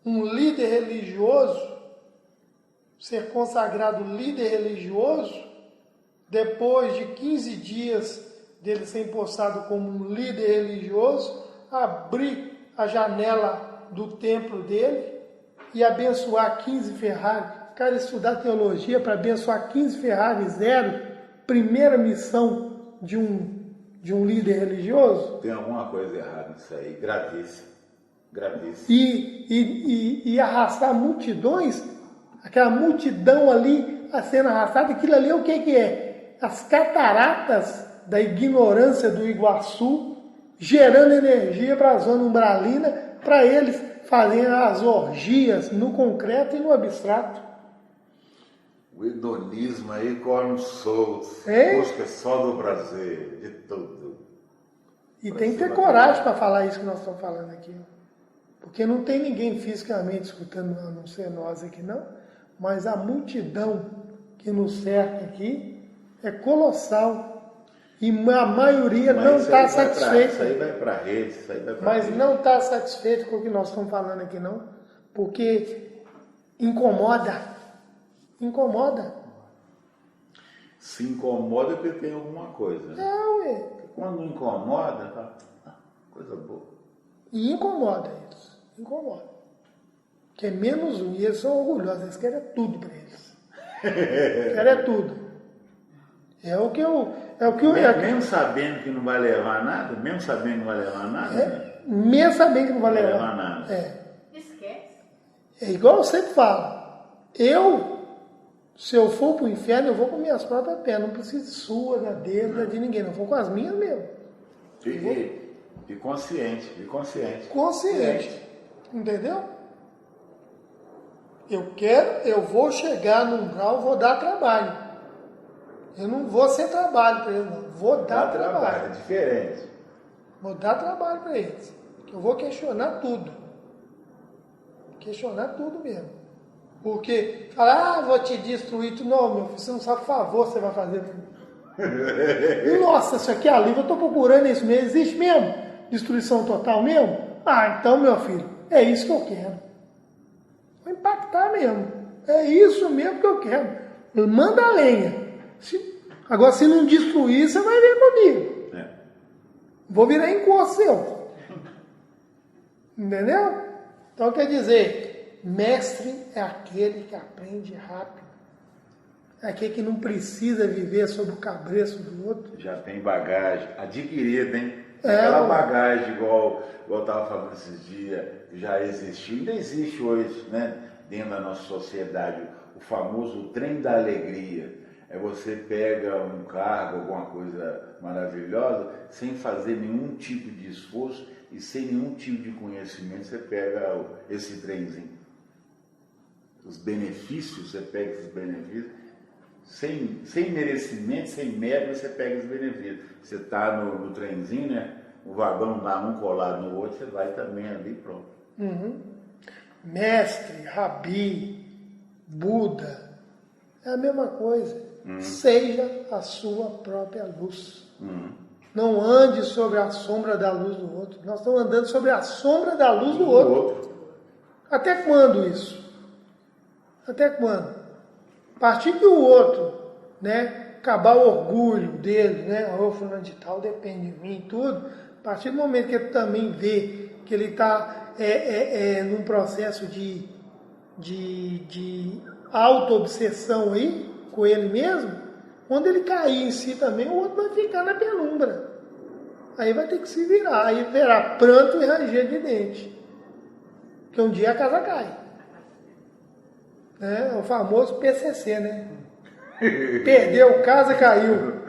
Um líder religioso, ser consagrado líder religioso, depois de 15 dias dele ser empossado como um líder religioso, abrir a janela do templo dele e abençoar 15 Ferrari. Cara, estudar teologia para abençoar 15 Ferrari, primeira missão de um líder religioso? Tem alguma coisa errada nisso aí, gravíssimo. E arrastar multidões, aquela multidão ali sendo arrastada, aquilo ali o que é? As cataratas da ignorância do Iguaçu, gerando energia para a zona umbralina, para eles fazerem as orgias no concreto e no abstrato. O hedonismo aí corre solto, busca só do prazer, de tudo. E tem que ter coragem para falar isso que nós estamos falando aqui. Porque não tem ninguém fisicamente escutando, a não ser nós aqui não, mas a multidão que nos cerca aqui é colossal. E a maioria não está satisfeita. Isso aí vai para a rede, isso aí vai para Mas não está satisfeito com o que nós estamos falando aqui não, porque incomoda. Se incomoda porque tem alguma coisa. Né? Porque quando não incomoda, tá coisa boa. E incomoda eles. Que é menos um. E eles são orgulhosos. Eles querem tudo para eles. Querem tudo. É o que eu... Mesmo sabendo que não vai levar nada, mesmo sabendo que não vai levar nada, né? Mesmo sabendo que não vai Não vai levar. levar nada. Esquece. É igual eu sempre falo. Se eu for pro inferno, eu vou com minhas próprias pernas. Não preciso de sua, da dele, da de ninguém. Não vou com as minhas mesmo. E consciente. Consciente. Entendeu? Eu vou chegar num grau, vou dar trabalho. Eu não vou ser trabalho para eles, não. Vou dar trabalho. É diferente. Vou dar trabalho para eles. Eu vou questionar tudo. Questionar tudo mesmo. Porque falar, vou te destruir tudo. Não, meu filho, você não sabe o favor que você vai fazer para mim. Nossa, isso aqui é livre, eu estou procurando isso mesmo. Existe mesmo? Destruição total mesmo? Ah, então, meu filho, é isso que eu quero. Vou impactar mesmo. É isso mesmo que eu quero. Manda a lenha. Agora, se não destruir, você vai ver comigo. Vou virar encosto seu. Entendeu? Então, quer dizer, mestre é aquele que aprende rápido. É aquele que não precisa viver sob o cabreço do outro. Já tem bagagem adquirida, hein? Aquela bagagem, igual eu estava falando esses dias, já existiu, ainda existe hoje, né? Dentro da nossa sociedade, o famoso trem da alegria. É você pega um cargo, alguma coisa maravilhosa, sem fazer nenhum tipo de esforço e sem nenhum tipo de conhecimento, você pega esse trenzinho. Os benefícios, você pega esses benefícios, sem merecimento, sem mérito, você pega os benefícios. Você está no trenzinho, né? O vagão dá um colado no outro, você vai também ali e pronto. Mestre, Rabi, Buda, é a mesma coisa. Seja a sua própria luz. Não ande sobre a sombra da luz do outro. Nós estamos andando sobre a sombra da luz do outro. Até quando isso? Até quando? A partir que o outro, né, acabar o orgulho dele, né, o fulano de tal depende de mim, tudo, a partir do momento que ele também vê que ele está num processo de auto-obsessão aí, com ele mesmo, quando ele cair em si também, o outro vai ficar na penumbra. Aí vai ter que se virar, aí verá pranto e ranger de dente. Porque um dia a casa cai. É o famoso PCC, né? Perdeu, casa caiu.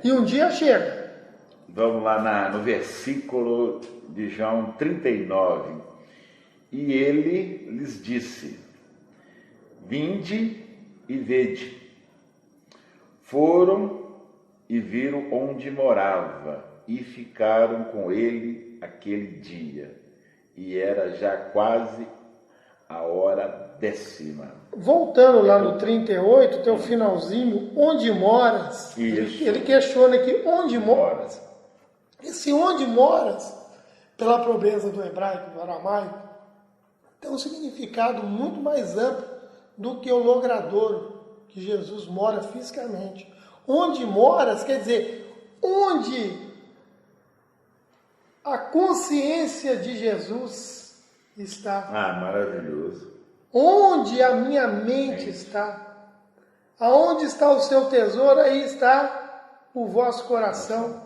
E um dia chega. Vamos lá no versículo de João 39. E ele lhes disse: vinde e vede. Foram e viram onde morava e ficaram com ele aquele dia. E era já quase a hora 10ª. Voltando lá no 38, tem o finalzinho, onde moras? Ele questiona aqui, onde moras? Esse onde moras, pela pobreza do hebraico e do aramaico, tem um significado muito mais amplo do que o logradouro, que Jesus mora fisicamente. Onde moras quer dizer, onde a consciência de Jesus está. Ah, maravilhoso. Onde a minha mente está. Aonde está o seu tesouro, aí está o vosso coração.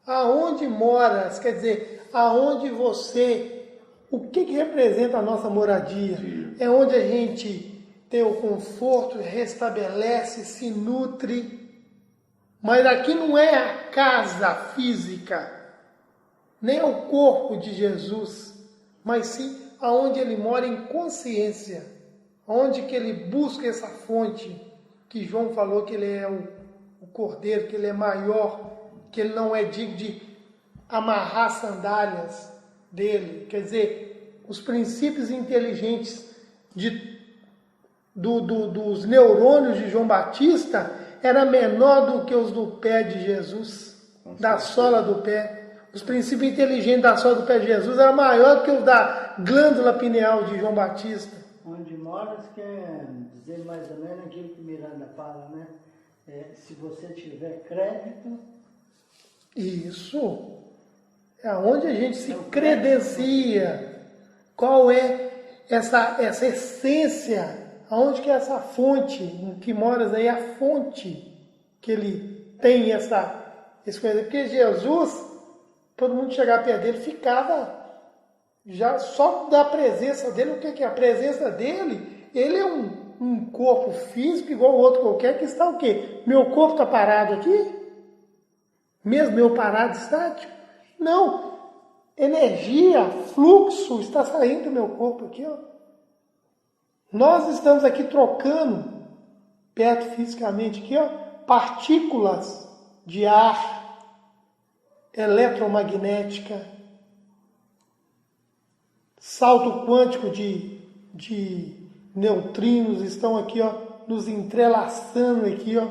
Aonde moras, quer dizer, aonde você... O que representa a nossa moradia? Sim. É onde a gente tem o conforto, restabelece, se nutre. Mas aqui não é a casa física, nem é o corpo de Jesus, mas sim aonde ele mora em consciência, onde que ele busca essa fonte, que João falou que ele é o cordeiro, que ele é maior, que ele não é digno de amarrar sandálias dele. Quer dizer, os princípios inteligentes dos neurônios de João Batista era menor do que os do pé de Jesus, da sola do pé. Os princípios inteligentes da sola do pé de Jesus eram maior do que os da glândula pineal de João Batista. Onde moras quer dizer mais ou menos aquilo que Miranda fala, né? Se você tiver crédito... Isso. É onde a gente se credencia. Qual é essa essência aonde que é essa fonte, em que moras aí, a fonte que ele tem essa coisa. Porque Jesus, todo mundo chegar perto dele, ficava já só da presença dele. O que é? A presença dele, ele é um corpo físico igual o outro qualquer, que está o quê? Meu corpo está parado aqui? Mesmo eu parado estático? Não. Energia, fluxo está saindo do meu corpo aqui, ó. Nós estamos aqui trocando, perto fisicamente aqui, ó, partículas de ar, eletromagnética, salto quântico de neutrinos estão aqui, ó, nos entrelaçando aqui, ó.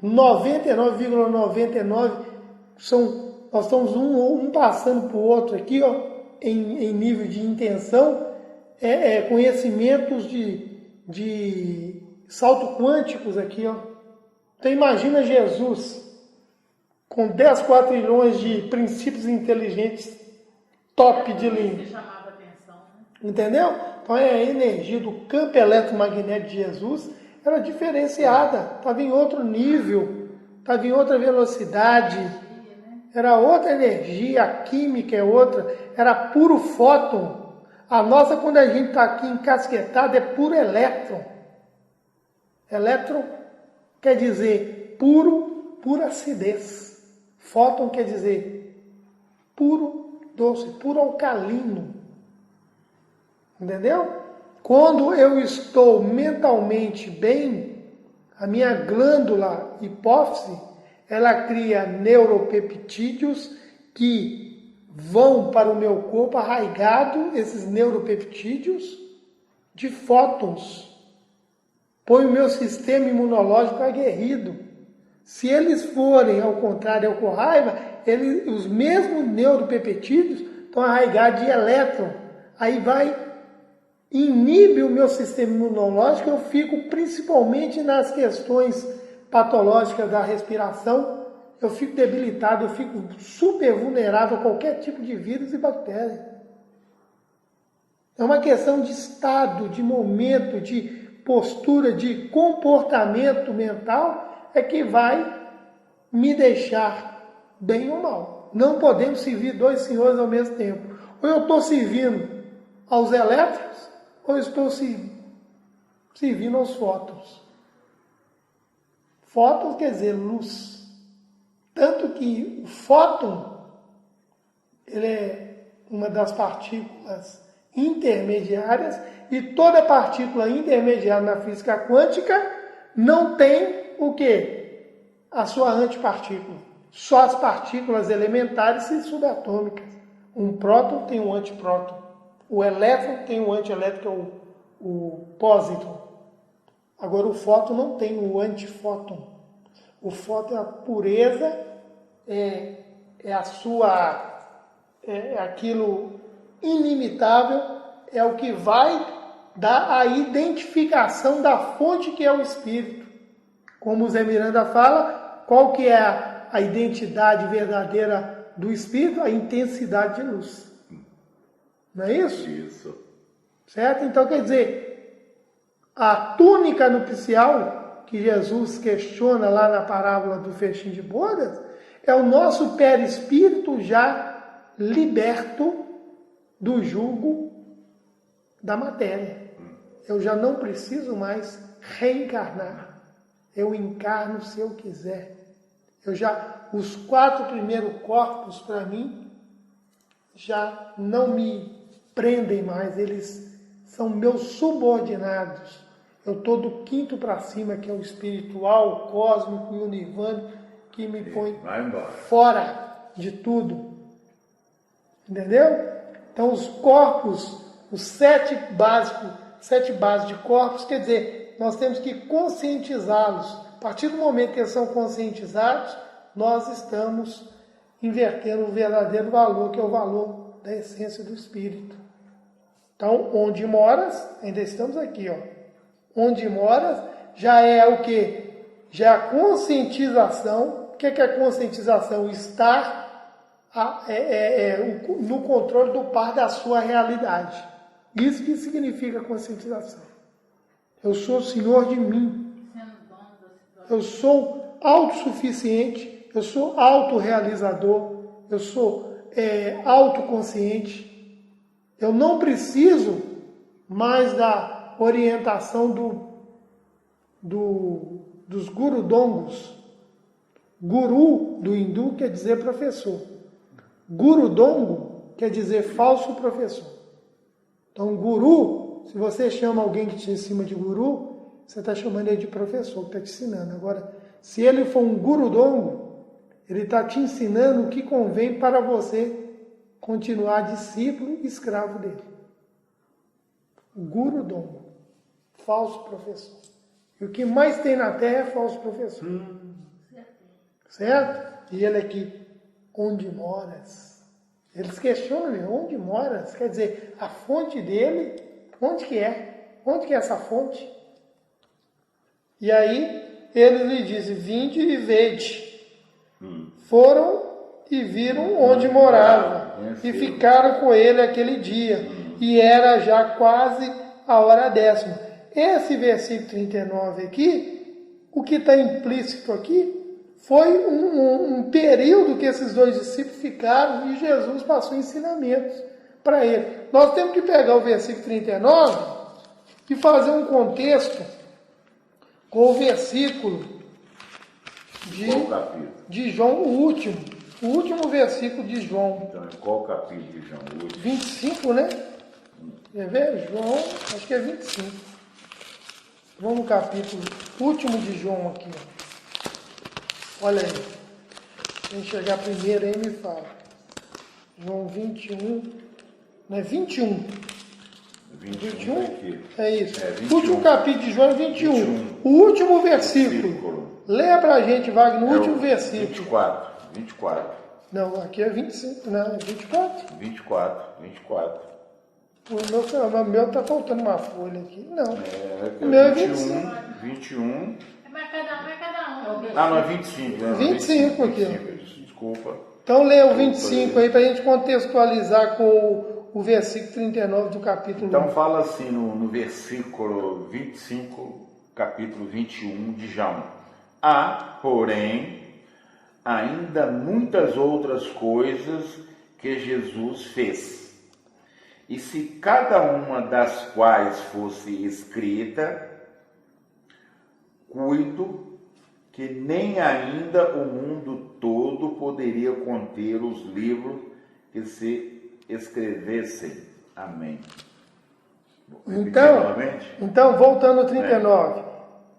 99,99 nós estamos um passando para o outro aqui, ó, em nível de intenção, conhecimentos de salto quânticos aqui, ó. Então imagina Jesus com 10 quatrilhões de princípios inteligentes top de linha. Chamava atenção, né? Entendeu? Então a energia do campo eletromagnético de Jesus era diferenciada, estava em outro nível, estava em outra velocidade, era outra energia, a química é outra, era puro fóton. A nossa, quando a gente está aqui encasquetado, é puro elétron. Elétron quer dizer pura acidez. Fóton quer dizer puro doce, puro alcalino. Entendeu? Quando eu estou mentalmente bem, a minha glândula hipófise, ela cria neuropeptídeos que vão para o meu corpo arraigado, esses neuropeptídeos, de fótons. Põe o meu sistema imunológico aguerrido. Se eles forem, ao contrário, com raiva, os mesmos neuropeptídeos estão arraigados de elétron. Aí inibe o meu sistema imunológico, eu fico principalmente nas questões patológicas da respiração, eu fico debilitado, eu fico super vulnerável a qualquer tipo de vírus e bactéria. É uma questão de estado, de momento, de postura, de comportamento mental, é que vai me deixar bem ou mal. Não podemos servir dois senhores ao mesmo tempo. Ou eu estou servindo aos elétrons, ou eu estou servindo aos fótons. Fótons quer dizer luz. Tanto que o fóton, ele é uma das partículas intermediárias, e toda partícula intermediária na física quântica não tem o quê? A sua antipartícula. Só as partículas elementares e subatômicas. Um próton tem um antipróton. O elétron tem um antielétron, que é o pósitron. Agora o fóton não tem o antifóton. O fóton é a pureza, é aquilo inimitável, é o que vai dar a identificação da fonte que é o Espírito. Como o Zé Miranda fala, qual que é a identidade verdadeira do Espírito? A intensidade de luz. Não é isso? Isso. Certo? Então, quer dizer, a túnica nupcial que Jesus questiona lá na parábola do festim de bodas é o nosso perispírito já liberto do jugo da matéria. Eu já não preciso mais reencarnar. Eu encarno se eu quiser. Os 4 primeiros corpos, para mim, já não me prendem mais. Eles são meus subordinados. Eu estou do 5º para cima, que é o espiritual, o cósmico e o nirvânico, que me põe fora de tudo. Entendeu? Então os corpos, os 7 bases de corpos, quer dizer, nós temos que conscientizá-los. A partir do momento que eles são conscientizados, nós estamos invertendo o verdadeiro valor, que é o valor da essência do Espírito. Então, onde moras, ainda estamos aqui, ó. Onde moras já é o quê? Já é a conscientização. O que é a conscientização? Estar no controle do par da sua realidade. Isso que significa conscientização. Eu sou senhor de mim. Sendo dono da situação. Eu sou autossuficiente. Eu sou autorrealizador. Eu sou autoconsciente. Eu não preciso mais da orientação dos gurudongos. Guru do hindu quer dizer professor. Gurudongo quer dizer falso professor. Então, guru, se você chama alguém que te ensina de guru, você está chamando ele de professor, que está te ensinando. Agora, se ele for um gurudongo, ele está te ensinando o que convém para você continuar discípulo e escravo dele. Gurudongo, falso professor. E o que mais tem na Terra é falso professor. Certo? E ele aqui, onde moras? Eles questionam, onde moras? Quer dizer, a fonte dele, onde que é? Onde que é essa fonte? E aí, eles lhe dizem, vinde e vede. Foram e viram onde morava. E ficaram com ele aquele dia. E era já quase a hora 10ª. Esse versículo 39 aqui, o que está implícito aqui, foi um período que esses dois discípulos ficaram e Jesus passou ensinamentos para ele. Nós temos que pegar o versículo 39 e fazer um contexto com o versículo de João, o último versículo de João. Então, qual capítulo de João? 25, né? Quer ver? João, acho que é 25. Vamos no capítulo último de João aqui, ó. Olha aí. Quem chegar primeiro aí me fala. João 21. Não é 21? 21? Aqui. É isso. 21. O último capítulo de João é 21. O último versículo. Leia pra gente, Wagner, o último versículo. 24. Não, aqui é 25. Não, é 24? 24. O meu tá faltando uma folha aqui. Não. O meu é 25. 21. Mas cada um é cada um. Ah, não, é 25. Né? 25 aqui. 25, desculpa. Então leia o 25 aí para a gente contextualizar com o versículo 39 do capítulo 1. Então fala assim no versículo 25, capítulo 21 de João. Há, porém, ainda muitas outras coisas que Jesus fez. E se cada uma das quais fosse escrita, cuido que nem ainda o mundo todo poderia conter os livros que se escrevessem. Amém. Então, voltando ao 39.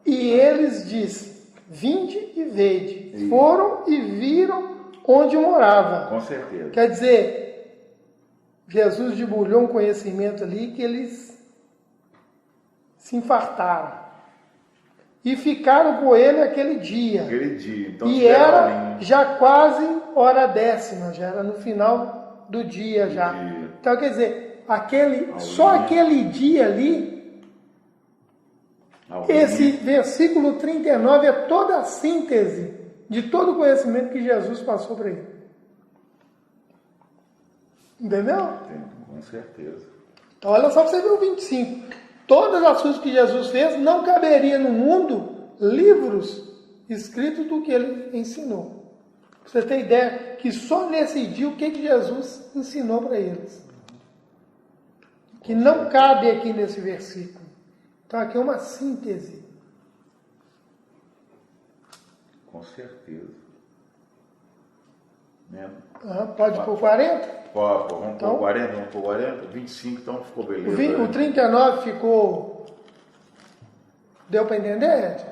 E eles dizem, vinde e vede. Isso. Foram e viram onde morava. Com certeza. Quer dizer, Jesus debulhou um conhecimento ali que eles se infartaram. E ficaram com ele aquele dia. Então, e era já quase hora 10ª, já era no final do dia já. Então, quer dizer, só aquele dia ali, esse versículo 39 é toda a síntese de todo o conhecimento que Jesus passou para ele. Entendeu? Com certeza. Então, olha só para você ver o 25. Todas as coisas que Jesus fez, não caberia no mundo livros escritos do que ele ensinou. Pra você ter ideia que só nesse dia o que Jesus ensinou para eles. Que não cabe aqui nesse versículo. Então aqui é uma síntese. Com certeza. Pode pôr 40? Pode, vamos pôr 40, 25, então ficou beleza. O 39 ficou... Deu para entender, Ed?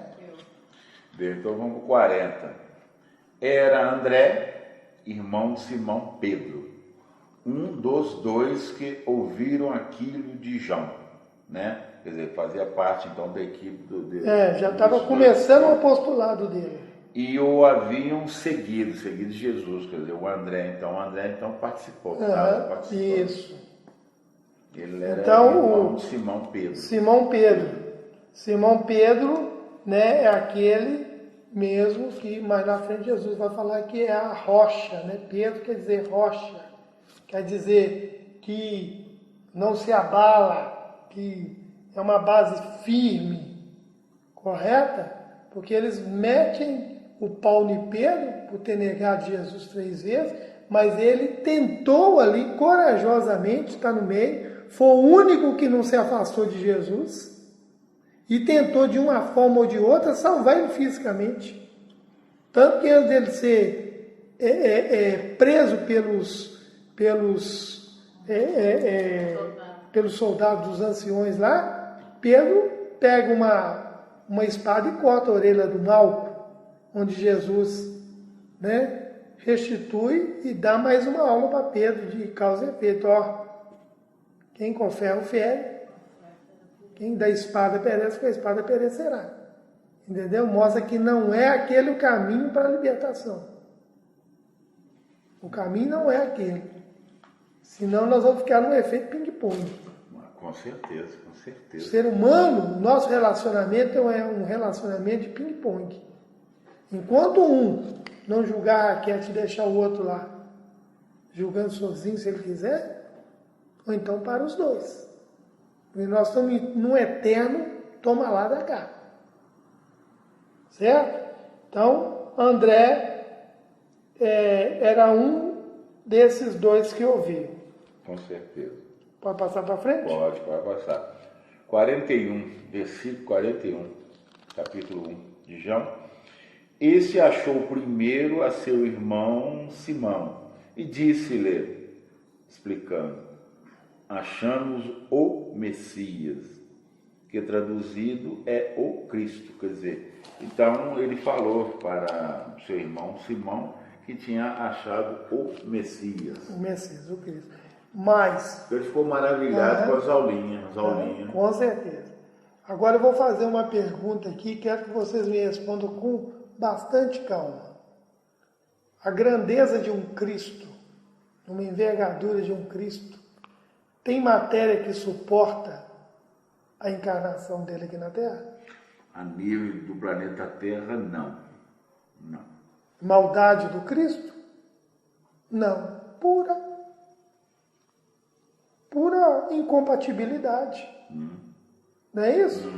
Deu, então vamos para 40. Era André, irmão de Simão Pedro, um dos dois que ouviram aquilo de João, né? Quer dizer, fazia parte então da equipe já estava começando o apostolado dele. E o haviam seguido Jesus, quer dizer, o André então participou. Isso. Ele era então, irmão de Simão Pedro. Simão Pedro, né, é aquele mesmo que mais na frente Jesus vai falar que é a rocha, né? Pedro quer dizer rocha, quer dizer que não se abala, que é uma base firme, correta, porque eles metem o pau em Pedro por ter negado Jesus 3 vezes, mas ele tentou ali corajosamente estar no meio, foi o único que não se afastou de Jesus e tentou de uma forma ou de outra salvar ele fisicamente. Tanto que antes dele ser preso pelos soldados dos anciões lá, Pedro pega uma espada e corta a orelha do mal, onde Jesus, né, restitui e dá mais uma aula para Pedro de causa e efeito. Ó, quem com ferro fere, quem da espada perece, com a espada perecerá. Entendeu? Mostra que não é aquele o caminho para a libertação. O caminho não é aquele. Senão nós vamos ficar num efeito ping-pong. Com certeza, com certeza. O ser humano, nosso relacionamento é um relacionamento de ping-pong. Enquanto um não julgar a raquete e deixar o outro lá, julgando sozinho se ele quiser, ou então para os dois. Porque nós estamos num eterno toma lá da cá. Certo? Então, André era um desses dois que ouviu. Com certeza. Pode passar para frente? Pode passar. 41, versículo 41, capítulo 1 de João. Esse achou primeiro a seu irmão Simão e disse-lhe, explicando, achamos o Messias, que traduzido é o Cristo, quer dizer, então ele falou para o seu irmão Simão que tinha achado o Messias. O Messias, o Cristo. Mas... Ele ficou maravilhado com as aulinhas. Com certeza. Agora eu vou fazer uma pergunta aqui, quero que vocês me respondam com bastante calma. A grandeza de um Cristo, uma envergadura de um Cristo, tem matéria que suporta a encarnação dele aqui na Terra? A nível do planeta Terra, não. Não. Maldade do Cristo? Não. Pura incompatibilidade. Não é isso?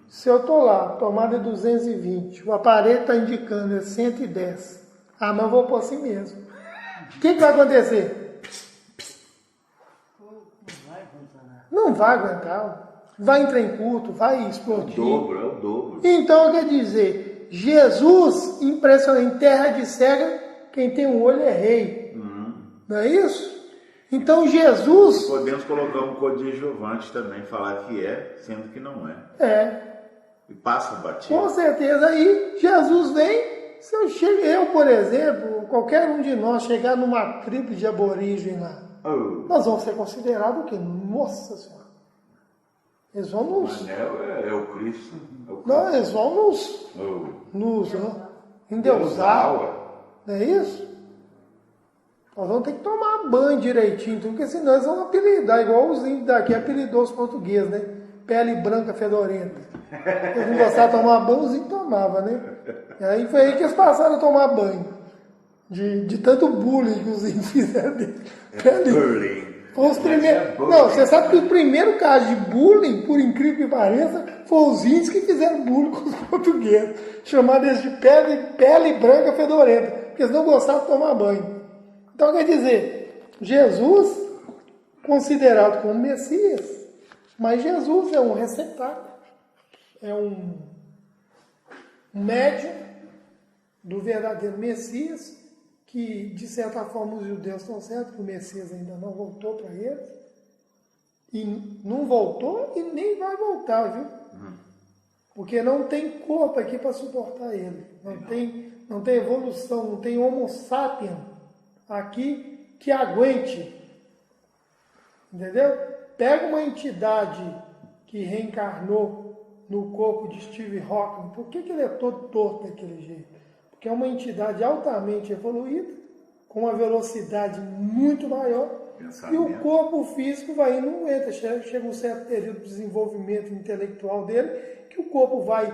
Se eu estou lá, tomada 220, o aparelho está indicando 110, mas eu vou por si mesmo. O que vai acontecer? Não vai aguentar. Vai entrar em culto, vai explodir. É o dobro. Então, quer dizer, Jesus, impressionante, em terra de cega, quem tem um olho é rei. Não é isso? Então, Jesus... Podemos colocar um coadjuvante também, falar que é, sendo que não é. E passa batido. Com certeza. Aí, Jesus vem, se eu, por exemplo, qualquer um de nós chegar numa tribo de aborígene lá, nós vamos ser considerados o quê? Nossa Senhora. Eles vão nos... Mas é o Cristo. Não, eles vão nos endeusar. Não é isso? Nós vamos ter que tomar banho direitinho, porque senão eles vão apelidar, igual os índios daqui apelidou os portugueses, né? Pele branca fedorenta. Eles não gostavam de tomar banho, os índios tomavam, né? E aí foi aí que eles passaram a tomar banho. De tanto bullying que os índios fizeram dele. Bullying. Foi os primeiros... Não, você sabe que o primeiro caso de bullying, por incrível que pareça, foi os índios que fizeram bullying com os portugueses. Chamaram eles de pele branca fedorenta, porque eles não gostavam de tomar banho. Então, quer dizer, Jesus, considerado como Messias, mas Jesus é um receptáculo, é um médium do verdadeiro Messias, que, de certa forma, os judeus estão certos que o Messias ainda não voltou para eles, e não voltou e nem vai voltar, viu? Porque não tem corpo aqui para suportar ele, não tem evolução, não tem homo sapiens aqui que aguente, entendeu? Pega uma entidade que reencarnou no corpo de Steve Hawking, por que ele é todo torto daquele jeito? Porque é uma entidade altamente evoluída, com uma velocidade muito maior, e o corpo físico vai indo, não entra, chega um certo período de desenvolvimento intelectual dele, que o corpo vai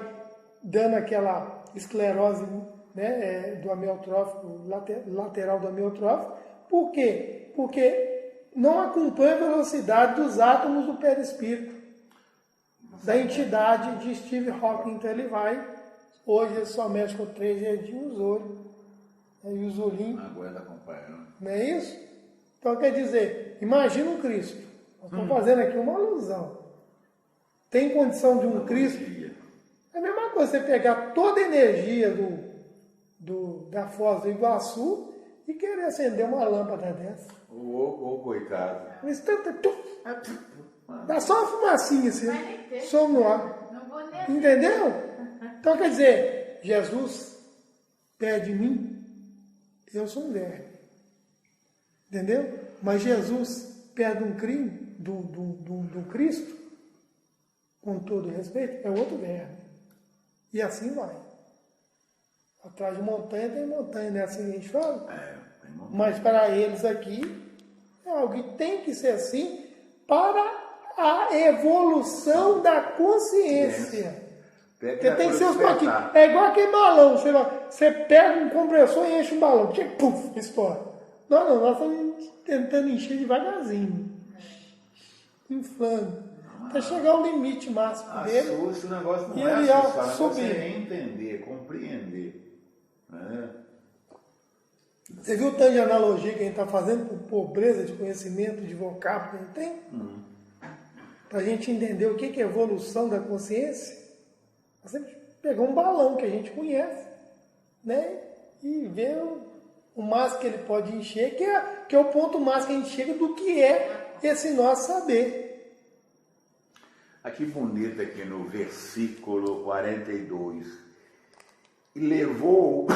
dando aquela esclerose, né, do amiotrófico, lateral do amiotrófico. Por quê? Porque não acompanha a velocidade dos átomos do perispírito. da entidade de Steve Hawking. Então ele vai, hoje ele só mexe com 3 dedinhos, olho, e os olhinhos. Não aguenta acompanhando. Não é isso? Então quer dizer, imagina um Cristo. Nós estamos fazendo aqui uma alusão. Tem condição de um Cristo? É a mesma coisa você pegar toda a energia da Foz do Iguaçu e querer acender uma lâmpada dessa. Ô, coitado. Um instante, dá só uma fumacinha assim, Vai nem ter. som no ar. Não vou nem Entendeu? Então quer dizer, Jesus pede de mim, eu sou um verme. Entendeu? Mas Jesus pede um crime do Cristo, com todo respeito, é outro verme. E assim vai. Atrás de montanha tem montanha, não é assim que a gente fala? Tem montanha. Mas para eles aqui, é algo que tem que ser assim para a evolução da consciência. Porque tem seus pouquinhos. É igual aquele balão. Você pega um compressor e enche um balão. Puf, estoura. Não, nós estamos tentando encher devagarzinho. Inflando. Até chegar ao limite máximo dele. Esse negócio não E é ele assustar, subir. é entender, compreender. Né? Você viu o tanto de analogia que a gente está fazendo por pobreza de conhecimento, de vocábulo que a gente tem? Para a gente entender o que é evolução da consciência, nós temos que pegar um balão que a gente conhece, né? E ver o máximo que ele pode encher, que é o ponto máximo que a gente chega do que é esse nosso saber. Aqui bonito, aqui no versículo 42. E levou,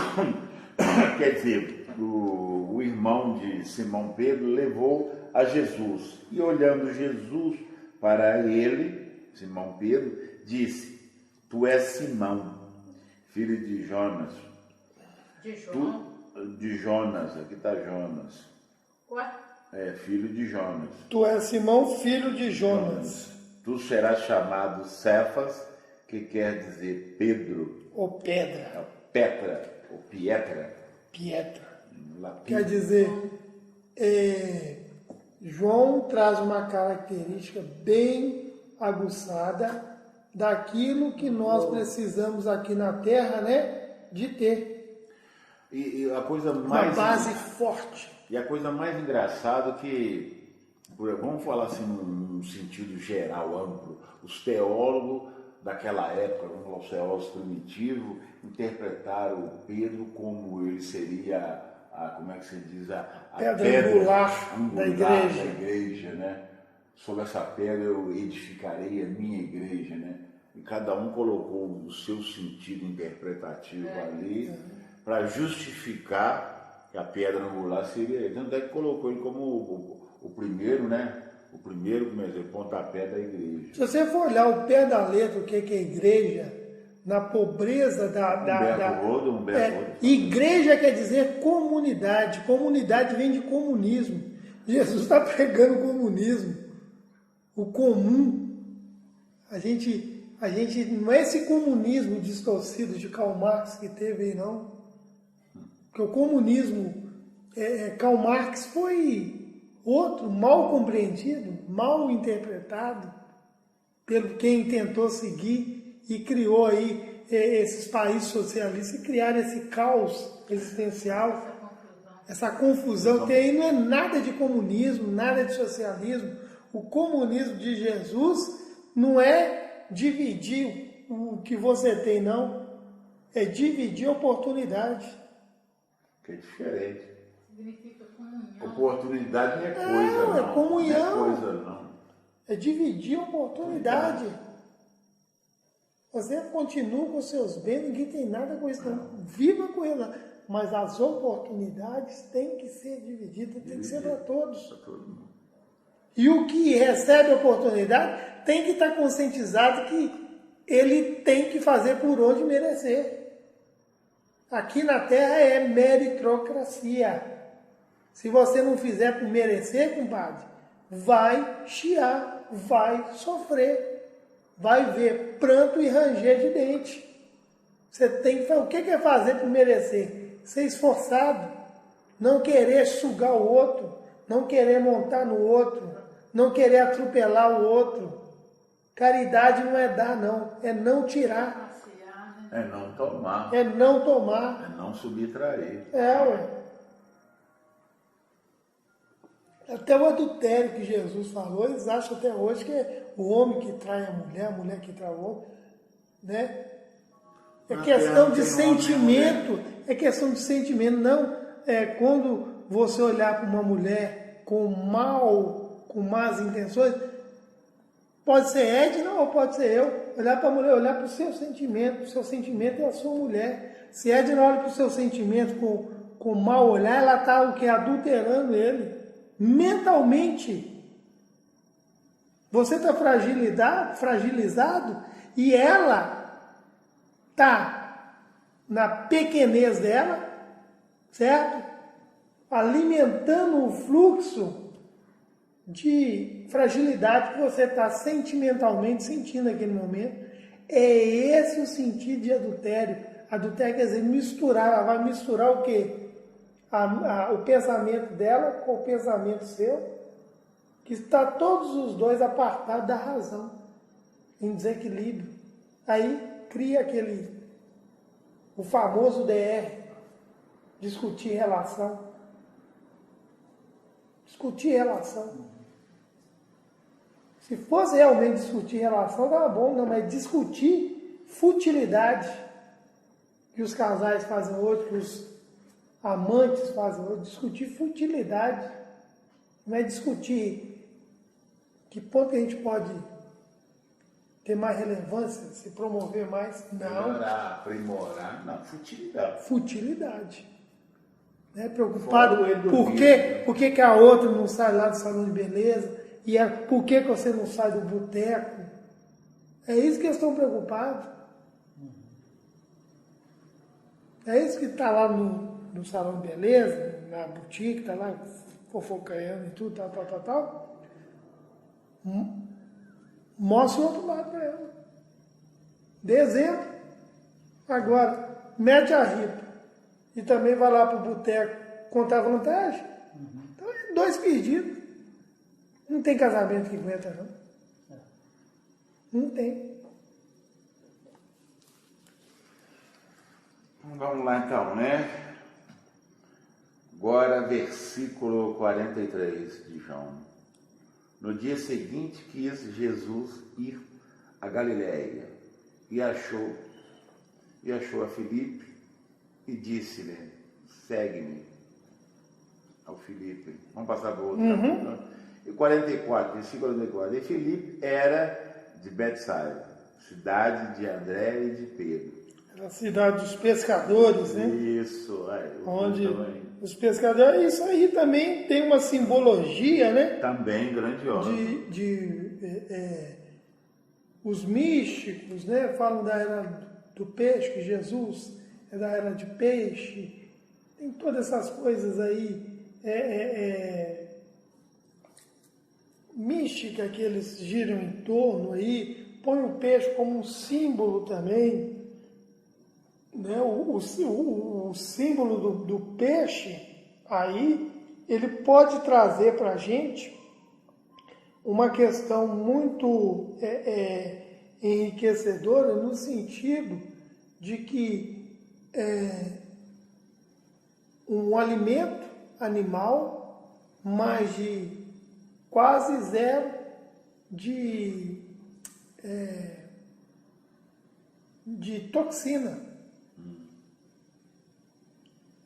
quer dizer, o irmão de Simão Pedro levou a Jesus. E olhando Jesus para ele, Simão Pedro, disse: Tu és Simão, filho de Jonas. De João? De Jonas, aqui está Jonas. Ué? Filho de Jonas. Tu és Simão, filho de Jonas. Tu serás chamado Cefas, que quer dizer Pedro. Ou pedra. Petra, ou Pietra. Pietra. Latim. Quer dizer, João traz uma característica bem aguçada daquilo que nós precisamos aqui na Terra, né, de ter. E a coisa mais... Uma base forte. E a coisa mais engraçada que, vamos falar assim num sentido geral, amplo, os teólogos daquela época, vamos falar os teólogos primitivos, interpretaram Pedro como ele seria, como é que se diz, a pedra angular da igreja, né? Sobre essa pedra eu edificarei a minha igreja, né? E cada um colocou o seu sentido interpretativo ali para justificar que a pedra angular seria ele. Tanto é que colocou ele como o primeiro, né? O primeiro, como dizer, pontapé da igreja. Se você for olhar o pé da letra, o que é igreja, na pobreza igreja quer dizer comunidade. Comunidade vem de comunismo. Jesus está pregando o comunismo. O comum. A gente não é esse comunismo distorcido de Karl Marx que teve aí, não. Porque o comunismo, Karl Marx foi outro mal compreendido, mal interpretado pelo quem tentou seguir e criou aí esses países socialistas e criaram esse caos existencial, essa confusão que aí não é nada de comunismo, nada de socialismo. O comunismo de Jesus não é dividir o que você tem, não. É dividir a oportunidade. Que é diferente. Significa comunhão. Oportunidade não é coisa, não. É comunhão. Não é coisa, não. É dividir a oportunidade. Você continua com seus bens, ninguém tem nada com isso, não. Viva com ele. Mas as oportunidades têm que ser divididas, tem que ser para todos. Para todo mundo. E o que recebe a oportunidade tem que estar conscientizado que ele tem que fazer por onde merecer. Aqui na Terra é meritocracia. Se você não fizer por merecer, compadre, vai chiar, vai sofrer, vai ver pranto e ranger de dente. Você tem que fazer. O que é fazer por merecer? Ser esforçado, não querer sugar o outro, não querer montar no outro, não querer atropelar o outro. Caridade não é dar, não. É não tirar. Passear, né? É não tomar. É não tomar. É não subtrair. Ué. Até o adultério que Jesus falou, eles acham até hoje que é o homem que trai a mulher que trai o homem, né? É questão de sentimento, é questão de sentimento, não é quando você olhar para uma mulher com mal, com más intenções, pode ser Edna ou pode ser eu, olhar para a mulher, olhar para o seu sentimento é a sua mulher. Se Edna olha para o seu sentimento com mau olhar, ela está o que? Adulterando ele. Mentalmente, você está fragilizado e ela está na pequenez dela, certo? Alimentando o fluxo de fragilidade que você está sentimentalmente sentindo naquele momento. É esse o sentido de adultério. Adultério quer dizer misturar, ela vai misturar o quê? O pensamento dela com o pensamento seu, que está todos os dois apartados da razão, em desequilíbrio. Aí cria o famoso DR, discutir relação. Discutir relação. Se fosse realmente discutir relação, estava bom, não, mas discutir futilidade que os casais fazem hoje, que os amantes fazem hoje, discutir futilidade, não é discutir que ponto a gente pode ter mais relevância, se promover mais, não. Melhorar, aprimorar, não, futilidade. Futilidade. Né? Preocupado por que a outra não sai lá do salão de beleza, e por que você não sai do boteco. É isso que eles estão preocupados. É isso que está lá no salão de beleza, na boutique, está lá fofocaiando e tudo, tal. Mostra o outro lado para ela. Dê exemplo. Agora, mete a ripa. E também vai lá para o boteco contar vantagem. Então é 2 perdidos. Não tem casamento que aguenta, não. Não tem. Vamos lá então, né? Agora, versículo 43 de João. No dia seguinte quis Jesus ir a Galiléia e achou a Filipe e disse-lhe, segue-me ao Filipe. Vamos passar para o outro. E 44, versículo 44. E Filipe era de Betsaida, cidade de André e de Pedro. A cidade dos pescadores, né? Isso, onde os pescadores, isso aí também tem uma simbologia, né? Também grandiosa. Os místicos, né? Falam da era do peixe, que Jesus é da era de peixe. Tem todas essas coisas aí mística que eles giram em torno aí. Põe o peixe como um símbolo também. Né, o símbolo do peixe, aí, ele pode trazer para a gente uma questão muito enriquecedora no sentido de que um alimento animal, mais de quase zero de toxina.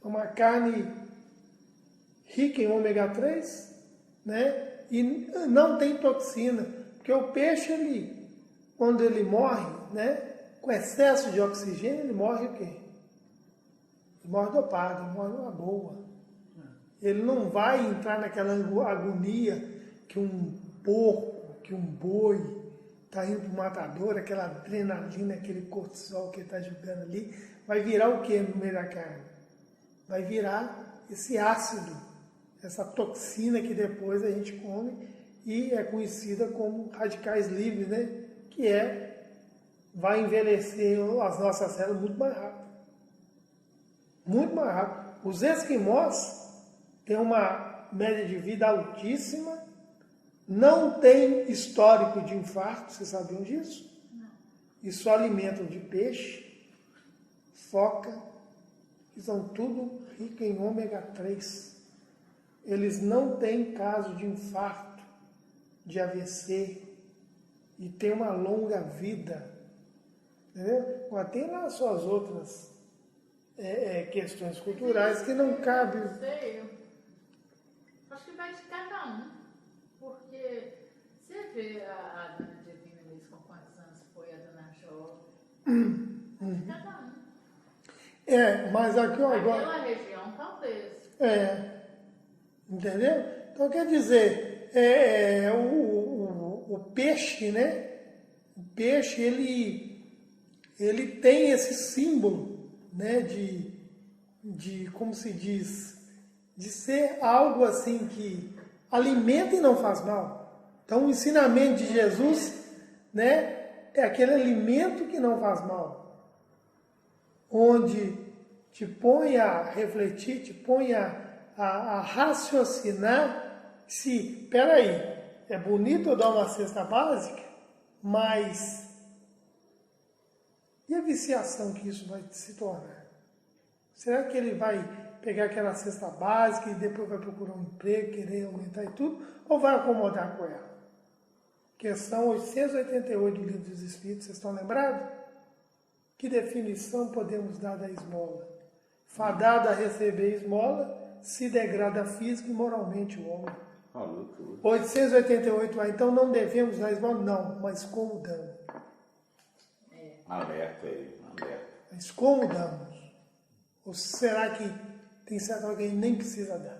Uma carne rica em ômega 3, né? E não tem toxina, porque o peixe, quando ele morre, né? Com excesso de oxigênio, ele morre o quê? Ele morre dopado, ele morre numa boa. Ele não vai entrar naquela agonia que um porco, que um boi está indo para o matador, aquela adrenalina, aquele cortisol que ele está jogando ali, vai virar o quê no meio da carne? Vai virar esse ácido, essa toxina que depois a gente come e é conhecida como radicais livres, né? Que vai envelhecer as nossas células muito mais rápido. Muito mais rápido. Os esquimós têm uma média de vida altíssima, não tem histórico de infarto, vocês sabiam disso? Não. E só alimentam de peixe, foca, que são tudo ricos em ômega 3. Eles não têm caso de infarto, de AVC, e têm uma longa vida. Entendeu? Mas tem lá suas outras questões culturais que não cabem. Não sei, eu acho que vai de cada um. Porque você vê a dona Divina Liz com quantos anos foi a dona Jó. De cada um. Mas aqui agora. Naquela região, talvez. Entendeu? Então quer dizer, o peixe, né? O peixe, ele tem esse símbolo, né? De como se diz, de ser algo assim que alimenta e não faz mal. Então o ensinamento de Jesus, né? É aquele alimento que não faz mal. Onde te põe a refletir, te põe a raciocinar se, peraí, é bonito eu dar uma cesta básica, mas e a viciação que isso vai se tornar? Será que ele vai pegar aquela cesta básica e depois vai procurar um emprego, querer aumentar e tudo, ou vai acomodar com ela? Questão 888 do Livro dos Espíritos, vocês estão lembrados? Que definição podemos dar da esmola? Fadado a receber esmola, se degrada física e moralmente o homem. 888 lá, então não devemos dar esmola? Não, mas como damos? Alerta aí, alerta. Mas como damos? Ou será que tem certo alguém que nem precisa dar?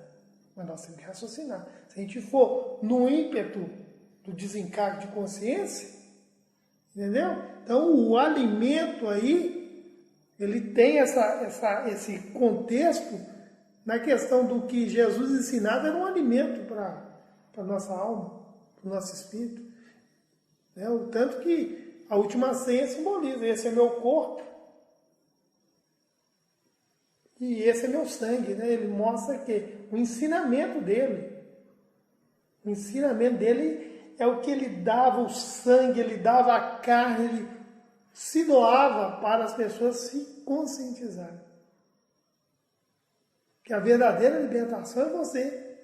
Mas nós temos que raciocinar. Se a gente for no ímpeto do desencargo de consciência, entendeu? Então o alimento aí, ele tem esse contexto na questão do que Jesus ensinava, era um alimento para a nossa alma, para o nosso espírito. Né? O tanto que a última ceia simboliza, esse é meu corpo e esse é meu sangue. Né? Ele mostra que o ensinamento dele é o que ele dava o sangue, ele dava a carne, ele se doava para as pessoas se conscientizarem. Que a verdadeira libertação é você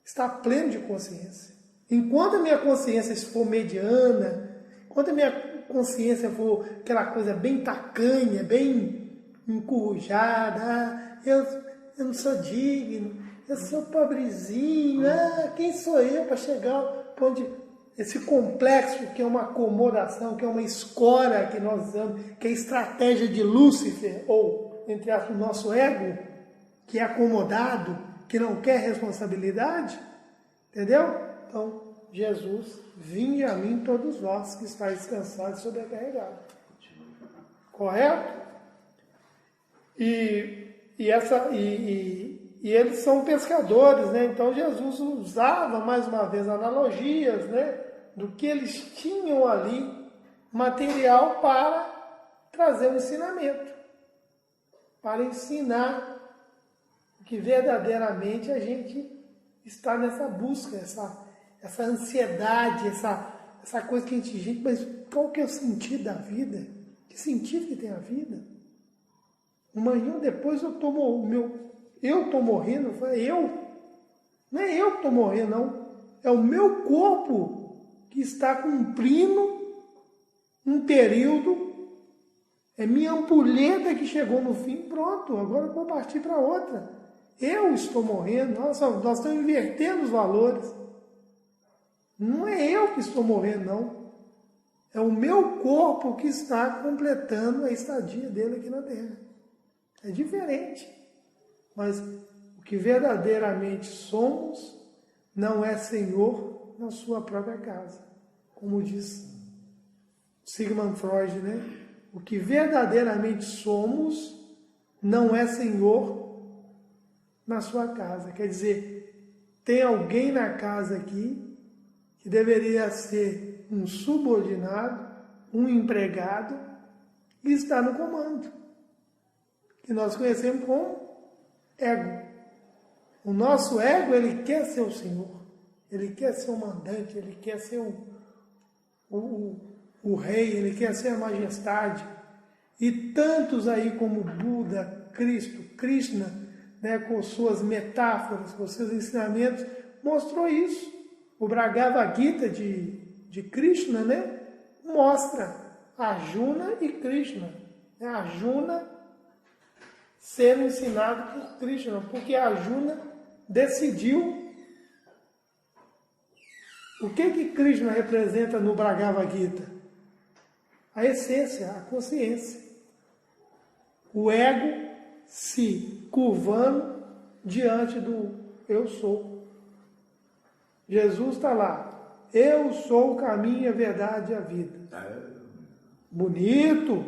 estar pleno de consciência. Enquanto a minha consciência for mediana, enquanto a minha consciência for aquela coisa bem tacanha, bem encurujada, eu não sou digno, eu sou pobrezinho, quem sou eu para chegar onde esse complexo que é uma acomodação, que é uma escora que nós usamos, que é a estratégia de Lúcifer, ou, entre aspas, o nosso ego, que é acomodado, que não quer responsabilidade, entendeu? Então, Jesus, vinde a mim todos vós que estáis cansados e sobrecarregados. Correto? E eles são pescadores, né? Então Jesus usava mais uma vez analogias, né? Do que eles tinham ali, material para trazer um ensinamento, para ensinar que verdadeiramente a gente está nessa busca, essa ansiedade, essa coisa que a gente, mas qual que é o sentido da vida? Que sentido que tem a vida? Amanhã depois eu estou morrendo, não é eu que estou morrendo, não, é o meu corpo que está cumprindo um período, é minha ampulheta que chegou no fim, pronto, agora eu vou partir para outra. Eu estou morrendo, nós estamos invertendo os valores. Não é eu que estou morrendo, não. É o meu corpo que está completando a estadia dele aqui na Terra. É diferente. Mas o que verdadeiramente somos não é Senhor na sua própria casa. Como diz Sigmund Freud, né? O que verdadeiramente somos não é Senhor na sua casa. Quer dizer, tem alguém na casa aqui que deveria ser um subordinado, um empregado, e está no comando, que nós conhecemos como ego. O nosso ego, ele quer ser o Senhor. ele quer ser o mandante, ele quer ser o rei, ele quer ser a majestade. E tantos aí como Buda, Cristo, Krishna, né, com suas metáforas, com seus ensinamentos, mostrou isso. O Bhagavad Gita de Krishna, né, mostra Arjuna e Krishna. Arjuna sendo ensinado por Krishna, porque Arjuna decidiu. O que Krishna representa no Bhagavad Gita? A essência, a consciência. O ego se curvando diante do eu sou. Jesus está lá. Eu sou o caminho, a verdade e a vida. Bonito.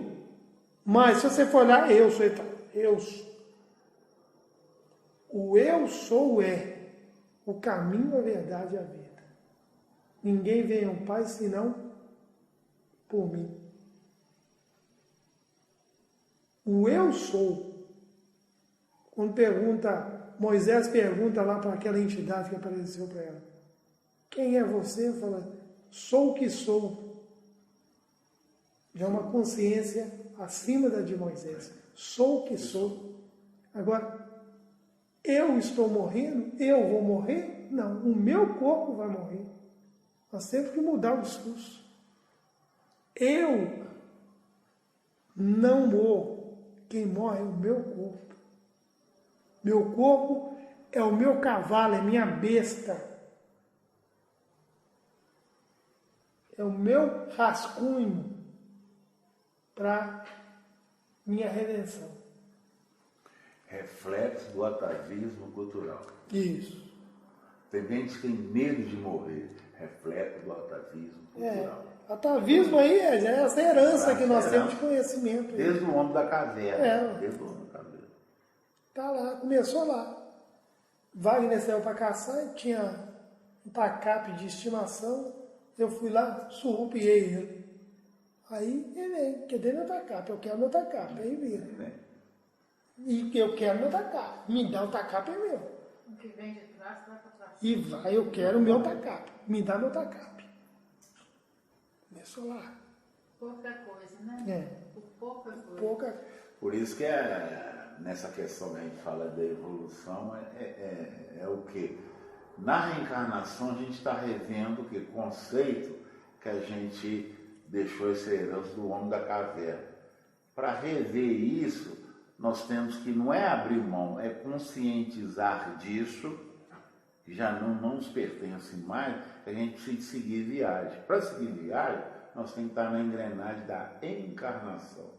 Mas se você for olhar, eu sou. Eu sou. O eu sou é o caminho, a verdade e a vida. Ninguém vem ao Pai senão por mim. O eu sou. Quando Moisés pergunta lá para aquela entidade que apareceu para ela: quem é você? Fala: sou o que sou. Já é uma consciência acima da de Moisés. Sou o que sou. Agora, eu estou morrendo? Eu vou morrer? Não, o meu corpo vai morrer. Nós temos que mudar o discurso. Eu não morro. Quem morre é o meu corpo. Meu corpo é o meu cavalo, é minha besta. É o meu rascunho para minha redenção. Reflexo do atavismo cultural. Isso. Tem gente que tem medo de morrer. Reflexo do atavismo cultural. Atavismo aí é essa herança que nós temos de conhecimento. Desde o homem da caverna. Desde o homem da caverna. Tá lá, começou lá. Wagner saiu para caçar e tinha um tacape de estimação. Eu fui lá, surrupiei ele. Aí ele veio: cadê meu tacape? Eu quero meu tacape. Aí vira. E eu quero meu tacape. Me dá o tacape, é meu. O que vem de trás vai para trás. E vai, eu quero o meu tacape. Me dá meu tacape. Começou lá. Pouca coisa, né? É. Pouca coisa. Pouca. Por isso que nessa questão que a gente fala da evolução é o quê? Na reencarnação a gente está revendo o quê? Conceito que a gente deixou essa herança do homem da caverna. Para rever isso, nós temos que, não é abrir mão, é conscientizar disso, que já não nos pertence mais, a gente precisa seguir viagem. Para seguir viagem, nós temos que estar na engrenagem da encarnação.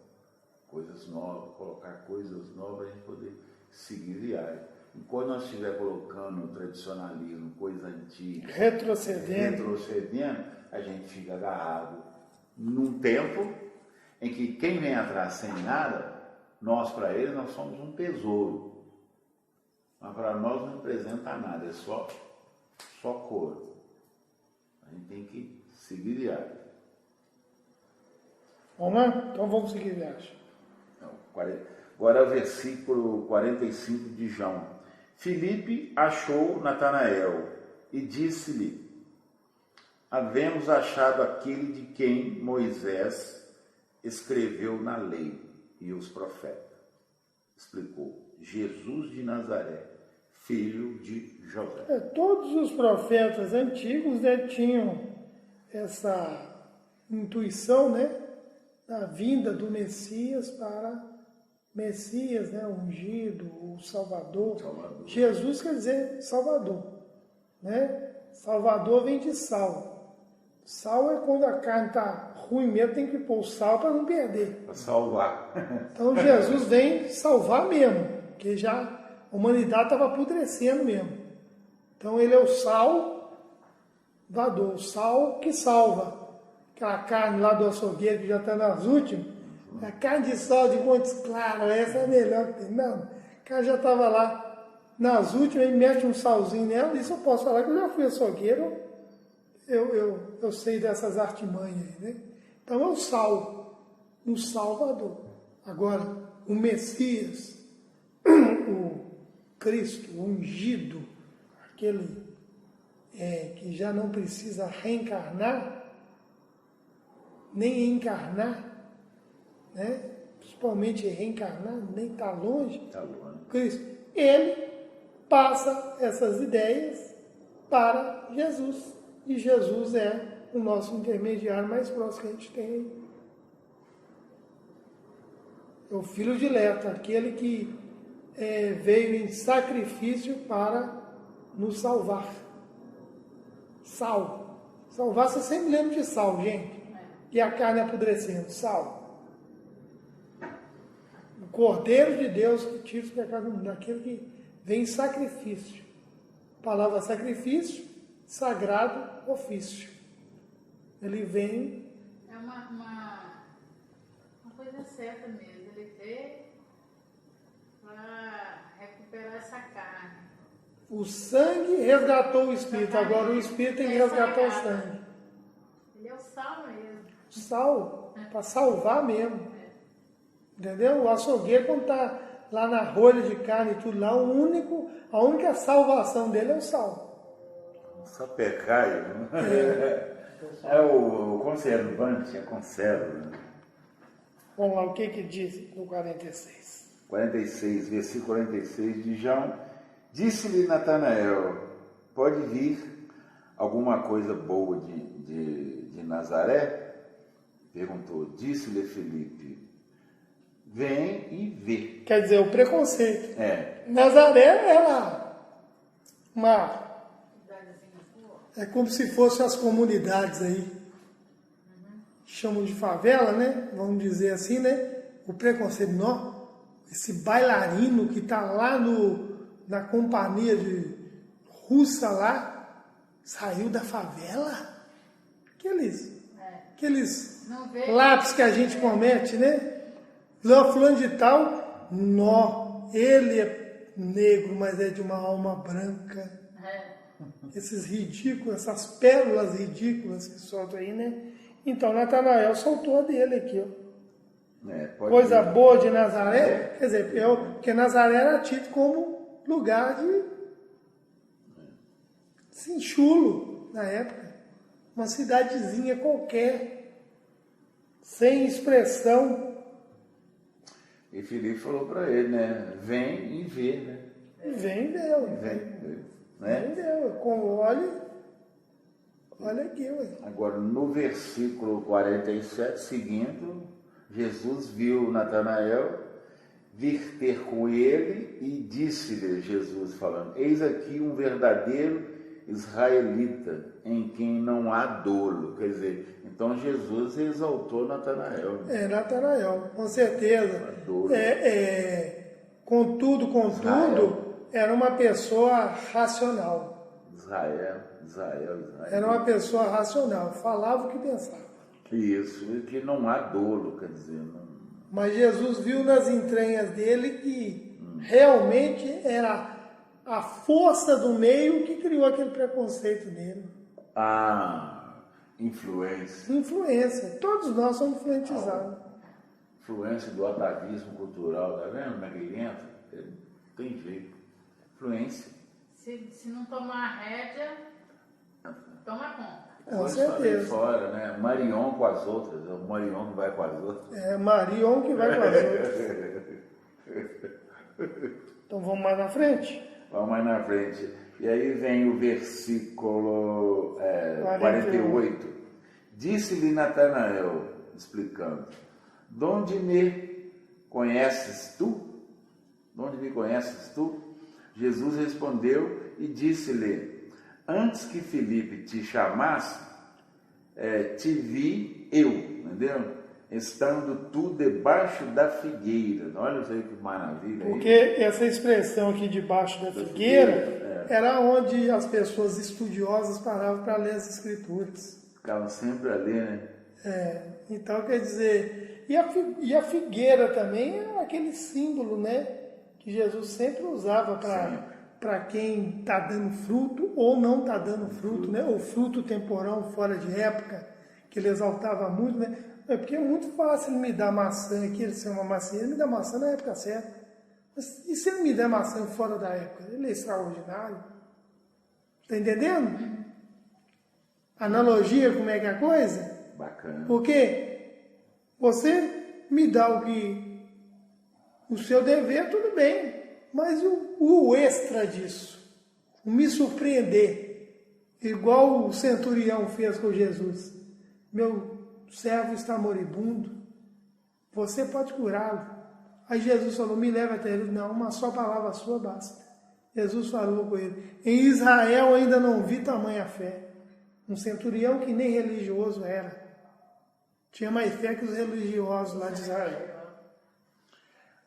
Coisas novas, colocar coisas novas, a gente poder seguir viagem. Enquanto nós estiver colocando o tradicionalismo, coisa antiga, retrocedendo, a gente fica agarrado num tempo em que quem vem atrás sem nada, nós para eles, nós somos um tesouro. Mas para nós não representa nada, é só couro. A gente tem que seguir viagem. Vamos lá? Então vamos seguir viagem. Agora o versículo 45 de João. Filipe achou Natanael e disse-lhe: havemos achado aquele de quem Moisés escreveu na lei e os profetas. Explicou: Jesus de Nazaré, filho de José. Todos os profetas antigos tinham essa intuição, né, da vinda do Messias para Messias, né, ungido, o Salvador. Jesus quer dizer Salvador, né? Salvador vem de sal. Sal é quando a carne está ruim mesmo, tem que pôr o sal para não perder. Para salvar. Então Jesus vem salvar mesmo, porque já a humanidade estava apodrecendo mesmo. Então ele é o salvador, o sal que salva. Aquela carne lá do açougueiro que já está nas últimas, a carne de sol de Montes Claros, essa é a melhor que tem. Não, o cara já estava lá nas últimas, ele mete um salzinho nela. Isso eu posso falar que eu já fui açougueiro, eu sei dessas artimanhas aí, né? Então é o sal, um Salvador. Agora, o Messias, o Cristo, o ungido, aquele que já não precisa reencarnar, nem encarnar, né? Principalmente reencarnar, nem está longe. Tá bom. Cristo, ele passa essas ideias para Jesus. E Jesus é o nosso intermediário mais próximo que a gente tem. É o Filho dileto, aquele que veio em sacrifício para nos salvar. Sal. Salvar, você sempre lembra de sal, gente. E a carne apodrecendo. Sal. O Cordeiro de Deus que tira os pecados do mundo. Aquele que vem em sacrifício. Palavra sacrifício, sagrado ofício. Ele vem... É uma coisa certa mesmo. Ele veio para recuperar essa carne. O sangue resgatou o espírito, agora o espírito tem que resgatar o sangue. Ele é o sal mesmo. Sal, para salvar mesmo. Entendeu? O açougueiro, quando está lá na rolha de carne e tudo lá, a única salvação dele é o sal. Sapecaio, né? É o conservante, a conserva. Né? Vamos lá, o que diz no 46? 46, versículo 46 de João. Disse-lhe Natanael, pode vir alguma coisa boa de Nazaré? Perguntou. Disse-lhe Felipe, vem e vê. Quer dizer, o preconceito. É. Nazaré era é como se fossem as comunidades aí. Chamam de favela, né? Vamos dizer assim, né? O preconceito, não. Esse bailarino que está lá na companhia de russa lá, saiu da favela? Aqueles lápis que a gente comete, né? Fulano de tal, nó, ele é negro, mas é de uma alma branca. Esses ridículos, essas pérolas ridículas que soltam aí, né? Então, Natanael soltou a dele aqui, ó. Coisa boa de Nazaré, quer dizer, porque Nazaré era tido como lugar de chulo na época. Uma cidadezinha qualquer, sem expressão. E Filipe falou para ele, né? Vem e vê, né? Vendeu. Né? Vendeu. Olha aqui, ué. Agora, no versículo 47, seguindo, Jesus viu Natanael vir ter com ele e disse-lhe, Jesus falando, eis aqui um verdadeiro israelita, em quem não há dolo. Quer dizer, então Jesus exaltou Natanael. Natanael, com certeza. Contudo, era uma pessoa racional. Israel. Era uma pessoa racional, falava o que pensava. Isso, que não há dolo, quer dizer. Não... Mas Jesus viu nas entranhas dele que realmente era a força do meio que criou aquele preconceito nele. Influência. Influência. Todos nós somos influentizados. Influência do atavismo cultural, tá vendo? Maguilhento, tem jeito. Influência. Se não tomar a rédea, toma conta. Com certeza. Fora, né? Marion com as outras, é o Marion que vai com as outras. Marion que vai com as outras. Então vamos mais na frente? Vamos mais na frente. E aí vem o versículo 48. Disse-lhe Natanael, explicando, de onde me conheces tu? De onde me conheces tu? Jesus respondeu e disse-lhe, antes que Filipe te chamasse, te vi eu, entendeu? Estando tu debaixo da figueira. Olha isso aí que maravilha. Porque essa expressão aqui debaixo da figueira era onde as pessoas estudiosas paravam para ler as escrituras. Ficavam sempre ali, né? Então quer dizer, e a figueira também é aquele símbolo, né? Que Jesus sempre usava para quem está dando fruto ou não está dando fruto, né? Ou fruto temporal fora de época, que ele exaltava muito, né? Porque é muito fácil ele me dar maçã aqui, ele ser uma macieira, ele me dá maçã na época certa. Mas e se ele me der maçã fora da época? Ele é extraordinário. Tá entendendo? Analogia, como é que é a coisa? Bacana. Porque você me dá o seu dever, tudo bem. Mas o extra disso, o me surpreender, igual o centurião fez com Jesus. Meu servo está moribundo, você pode curá-lo. Aí Jesus falou, me leva até ele. Não, uma só palavra sua basta. Jesus falou com ele, em Israel ainda não vi tamanha fé. Um centurião que nem religioso era. Tinha mais fé que os religiosos lá de Israel.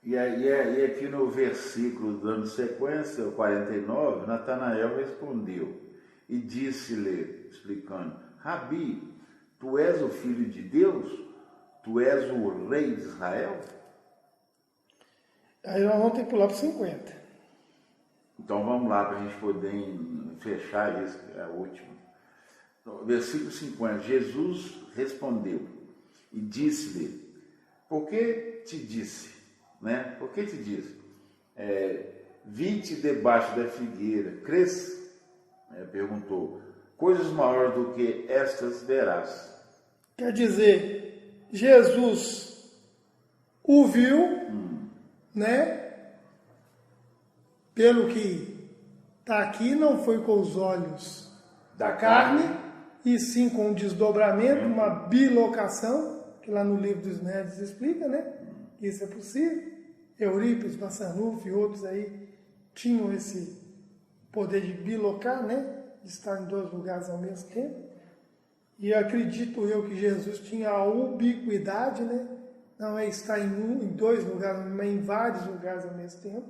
E aqui no versículo, dando sequência, o 49, Natanael respondeu e disse-lhe, explicando, Rabi, tu és o Filho de Deus? Tu és o Rei de Israel? Aí nós vamos ter que pular para 50. Então vamos lá para a gente poder fechar isso, que é a última. Versículo 50, Jesus respondeu e disse-lhe, por que te disse? Né? Por que te disse? Vi-te debaixo da figueira, crês? Perguntou, coisas maiores do que estas verás. Quer dizer, Jesus o viu, né? Pelo que está aqui, não foi com os olhos da carne, e sim com um desdobramento, uma bilocação, que lá no livro dos Médios explica, né? Que isso é possível. Eurípides, Bassanufo e outros aí tinham esse poder de bilocar, né? De estar em dois lugares ao mesmo tempo. E acredito eu que Jesus tinha a ubiquidade, né? Não é estar em dois lugares, mas em vários lugares ao mesmo tempo.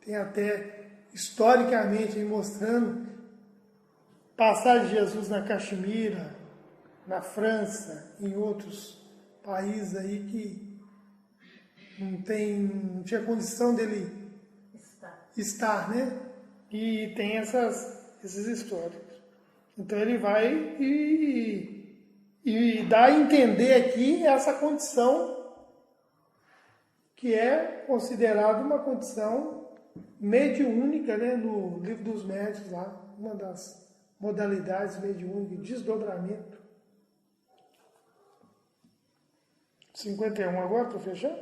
Tem até, historicamente, mostrando passagem de Jesus na Caxemira, na França, em outros países aí que não tinha condição dele estar, né? E tem esses históricos. Então ele vai e dá a entender aqui essa condição que é considerada uma condição mediúnica, né? No livro dos médios lá, uma das modalidades mediúnicas, desdobramento. 51 agora para fechar?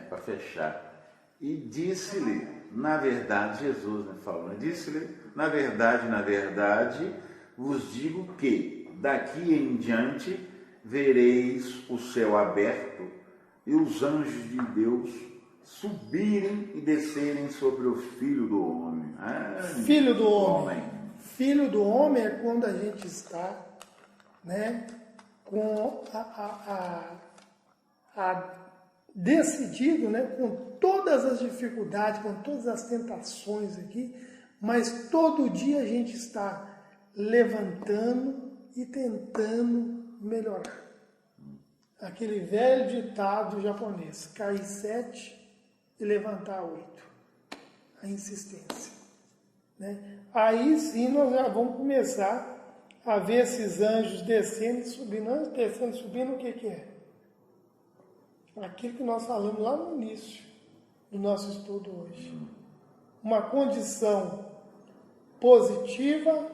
Para fechar. E disse-lhe, na verdade, Jesus falou, disse-lhe, na verdade, vos digo que daqui em diante vereis o céu aberto e os anjos de Deus subirem e descerem sobre o Filho do Homem. Filho do Homem. Filho do Homem é quando a gente está, né, com decidido, né, com todas as dificuldades, com todas as tentações aqui, mas todo dia a gente está levantando e tentando melhorar. Aquele velho ditado japonês, cair 7 e levantar 8. A insistência. Né? Aí sim nós já vamos começar a ver esses anjos descendo e subindo. Descendo e subindo, o que é? Aquilo que nós falamos lá no início do nosso estudo hoje. Uma condição positiva,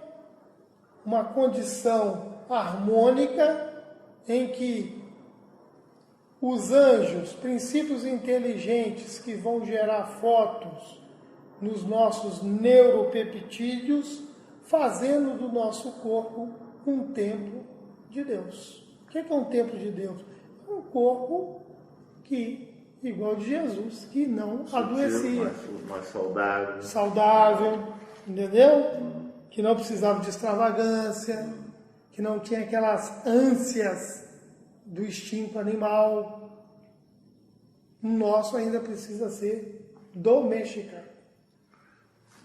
uma condição harmônica em que os anjos, princípios inteligentes que vão gerar fotos nos nossos neuropeptídeos, fazendo do nosso corpo um templo de Deus. O que é um templo de Deus? É um corpo que, igual de Jesus, que não adoecia. Mais saudável. Saudável, entendeu? Que não precisava de extravagância, que não tinha aquelas ânsias do instinto animal. O nosso ainda precisa ser domesticado.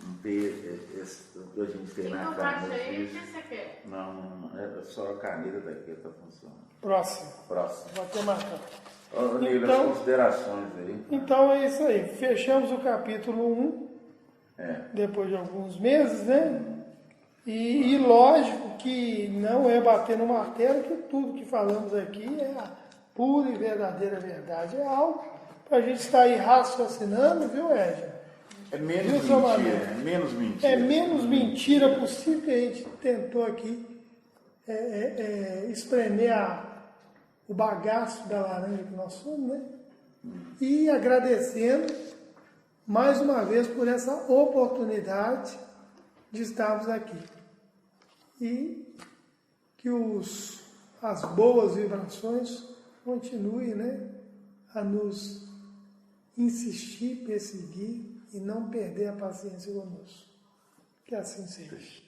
A gente tem na cara. O que você quer? Não, é só a caneta daqui que está funcionando. Próximo. Vou até marcar. Então, as considerações aí. Então é isso aí. Fechamos o capítulo 1, depois de alguns meses, né? E lógico que não é bater no martelo que tudo que falamos aqui é a pura e verdadeira verdade. É algo para a gente estar aí raciocinando, viu, Edna? É menos Viu, seu mentira, Manuel? é menos mentira. É menos mentira possível que a gente tentou aqui espremer o bagaço da laranja que nós somos, né? E agradecendo mais uma vez por essa oportunidade de estarmos aqui. E que as boas vibrações continuem, né, a nos insistir, perseguir e não perder a paciência conosco. Que assim seja.